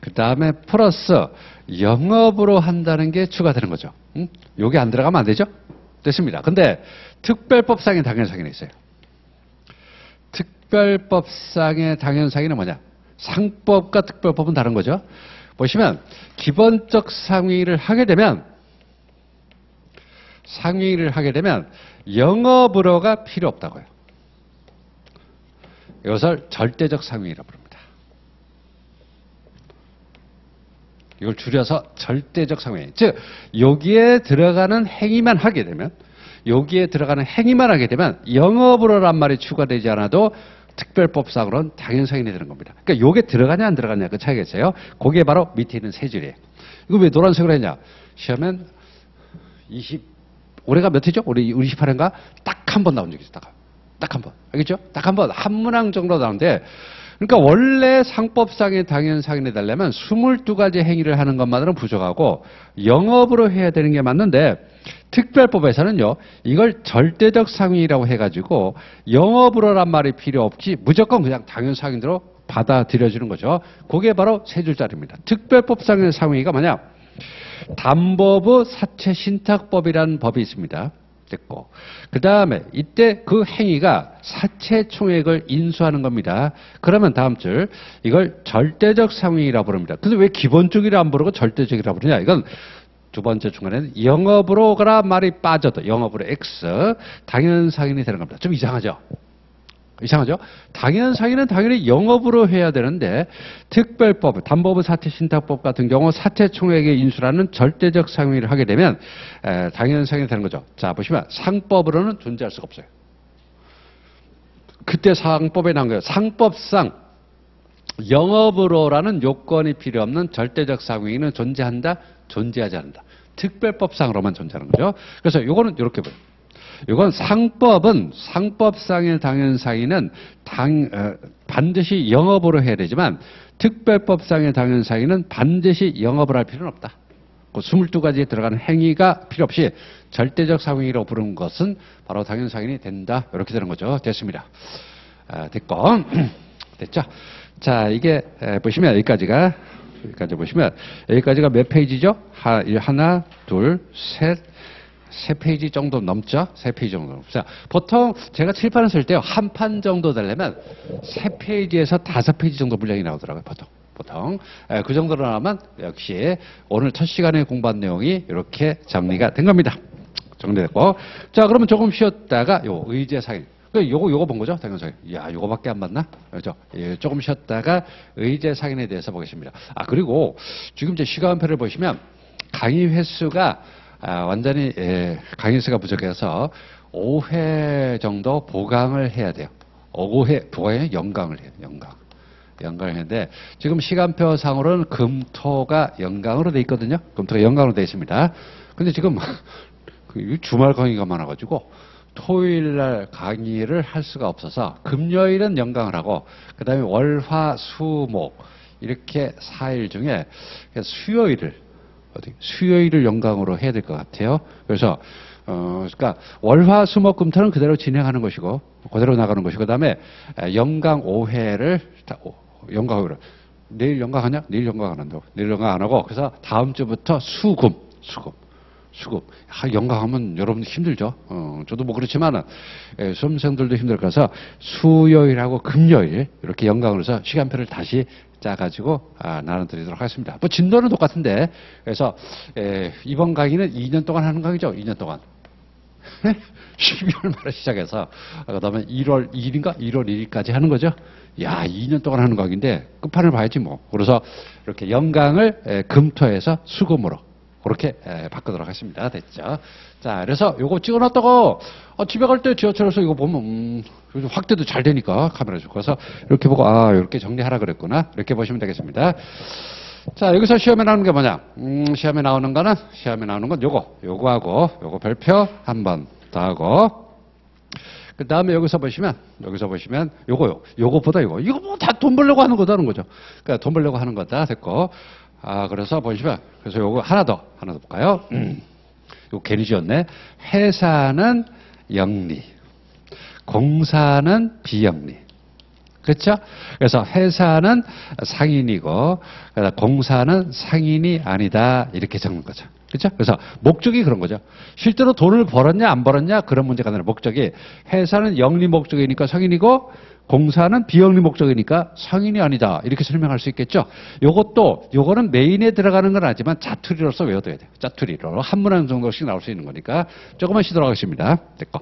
그 다음에 플러스 영업으로 한다는 게 추가되는 거죠. 요게 안 들어가면 안 되죠? 됐습니다. 근데 특별법상의 당연상인이 있어요. 특별법상의 당연상인은 뭐냐? 상법과 특별법은 다른 거죠. 보시면 기본적 상위를 하게 되면 영업으로가 필요 없다고요. 이것을 절대적 상위라고 부릅니다. 이걸 줄여서 절대적 상위. 즉 여기에 들어가는 행위만 하게 되면 영업으로란 말이 추가되지 않아도 특별법상으로는 당연상인이 되는 겁니다. 그러니까 요게 들어가냐 안 들어가냐 그 차이가 있어요. 그게 바로 밑에 있는 세 줄이에요. 이거 왜 노란색으로 했냐? 시험엔 올해가 몇 회죠? 올해 28회인가? 딱 한 번 나온 적이 있어요. 딱 한 번. 알겠죠? 딱 한 번. 한 문항 정도 나오는데, 그러니까 원래 상법상의 당연상인이 되려면 22가지 행위를 하는 것만으로는 부족하고 영업으로 해야 되는 게 맞는데, 특별법에서는요, 이걸 절대적 상위라고 해가지고 영업으로란 말이 필요 없이 무조건 그냥 당연상인으로 받아들여지는 거죠. 그게 바로 세 줄짜리입니다. 특별법상의 상위가 뭐냐? 담보부 사채 신탁법이라는 법이 있습니다. 됐고, 그 다음에 이때 그 행위가 사채 총액을 인수하는 겁니다. 그러면 다음 줄, 이걸 절대적 상위라고 부릅니다. 근데 왜 기본적이라 안 부르고 절대적이라 부르냐? 이건 두 번째 중간에는 영업으로가 말이 빠져도 영업으로 X 당연상인이 되는 겁니다. 좀 이상하죠? 이상하죠? 당연상인은 당연히 영업으로 해야 되는데 특별법, 담보부 사채 신탁법 같은 경우 사채 총액의 인수라는 절대적 상위를 하게 되면 당연상인이 되는 거죠. 자, 보시면 상법으로는 존재할 수가 없어요. 그때 상법에 나온 거예요. 상법상 영업으로라는 요건이 필요 없는 절대적 상위는 존재한다? 존재하지 않는다. 특별법상으로만 존재하는 거죠. 그래서 요거는 이렇게 보여요. 이건 상법은 상법상의 당연상위는 반드시 영업으로 해야 되지만 특별법상의 당연상위는 반드시 영업을 할 필요는 없다. 그 22가지에 들어가는 행위가 필요 없이 절대적 상위라고 부르는 것은 바로 당연상인이 된다. 이렇게 되는 거죠. 됐습니다. 됐고 됐죠? 자, 이게 보시면 여기까지 보시면 여기까지가 몇 페이지죠? 하나, 둘, 셋. 3페이지 정도 넘죠? 3페이지 정도 넘죠. 보통 제가 칠판을 쓸 때 한 판 정도 되려면 3페이지에서 5페이지 정도 분량이 나오더라고요. 보통. 그 정도로 나오면 역시 오늘 첫 시간에 공부한 내용이 이렇게 정리가 된 겁니다. 정리됐고. 자, 그러면 조금 쉬었다가 요 의제상인. 요거 본 거죠? 당연상인. 이야, 요거밖에 안 봤나? 그렇죠? 예, 조금 쉬었다가 의제상인에 대해서 보겠습니다. 그리고 지금 이제 시간표를 보시면 강의 횟수가 완전히 강의수가 부족해서 5회 정도 보강을 해야 돼요. 5회 보강에 연강을 해요. 연강을 했는데 지금 시간표 상으로는 금토가 연강으로 돼 있거든요. 금토가 연강으로 돼 있습니다. 근데 지금 주말 강의가 많아가지고 토요일 날 강의를 할 수가 없어서 금요일은 연강을 하고 그 다음에 월, 화, 수, 목 이렇게 4일 중에 수요일을 연강으로 해야 될 것 같아요. 그래서 그러니까 월화 수목 금토는 그대로 진행하는 것이고 그대로 나가는 것이고 그다음에 연강 5회를 연강 5회를 내일 연강하냐? 내일 연강 안 한다고. 내일 연강 안 하고 그래서 다음 주부터 수금. 연강하면 여러분 힘들죠. 저도 뭐 그렇지만은 수험생들도 힘들 거라서 수요일하고 금요일 이렇게 연강을 해서 시간표를 다시 짜가지고 나눠드리도록 하겠습니다. 뭐 진도는 똑같은데 그래서 이번 강의는 2년 동안 하는 강의죠. 2년 동안. 12월 말에 시작해서 그다음에 1월 2일인가 1월 1일까지 하는 거죠. 야, 2년 동안 하는 강의인데 끝판을 봐야지 뭐. 그래서 이렇게 연강을 금토에서 수금으로 그렇게 바꾸도록 하겠습니다. 됐죠? 자, 그래서 요거 찍어놨다가 집에 갈 때 지하철에서 이거 보면 요즘 확대도 잘 되니까 카메라죠. 그래서 이렇게 보고 이렇게 정리하라 그랬구나. 이렇게 보시면 되겠습니다. 자, 여기서 시험에 나오는 게 뭐냐? 시험에 나오는 건 요거하고 요거 별표 한 번 더 하고 그 다음에 여기서 보시면 요거보다 이거 뭐 다 돈 벌려고 하는 거다는 거죠. 그러니까 돈 벌려고 하는 거다 됐고. 그래서 보시면, 그래서 요거 하나 더 볼까요? 이거 괜히 지었네. 회사는 영리, 공사는 비영리. 그렇죠? 그래서 회사는 상인이고, 공사는 상인이 아니다. 이렇게 적는 거죠. 그렇죠? 그래서 목적이 그런 거죠. 실제로 돈을 벌었냐, 안 벌었냐, 그런 문제가 아니라 목적이 회사는 영리 목적이니까 상인이고, 공사는 비영리 목적이니까 성인이 아니다. 이렇게 설명할 수 있겠죠. 요거는 메인에 들어가는 건 아니지만 자투리로서 외워둬야 돼요. 자투리로 한 문항 정도씩 나올 수 있는 거니까 조금만 쉬도록 하겠습니다. 됐고.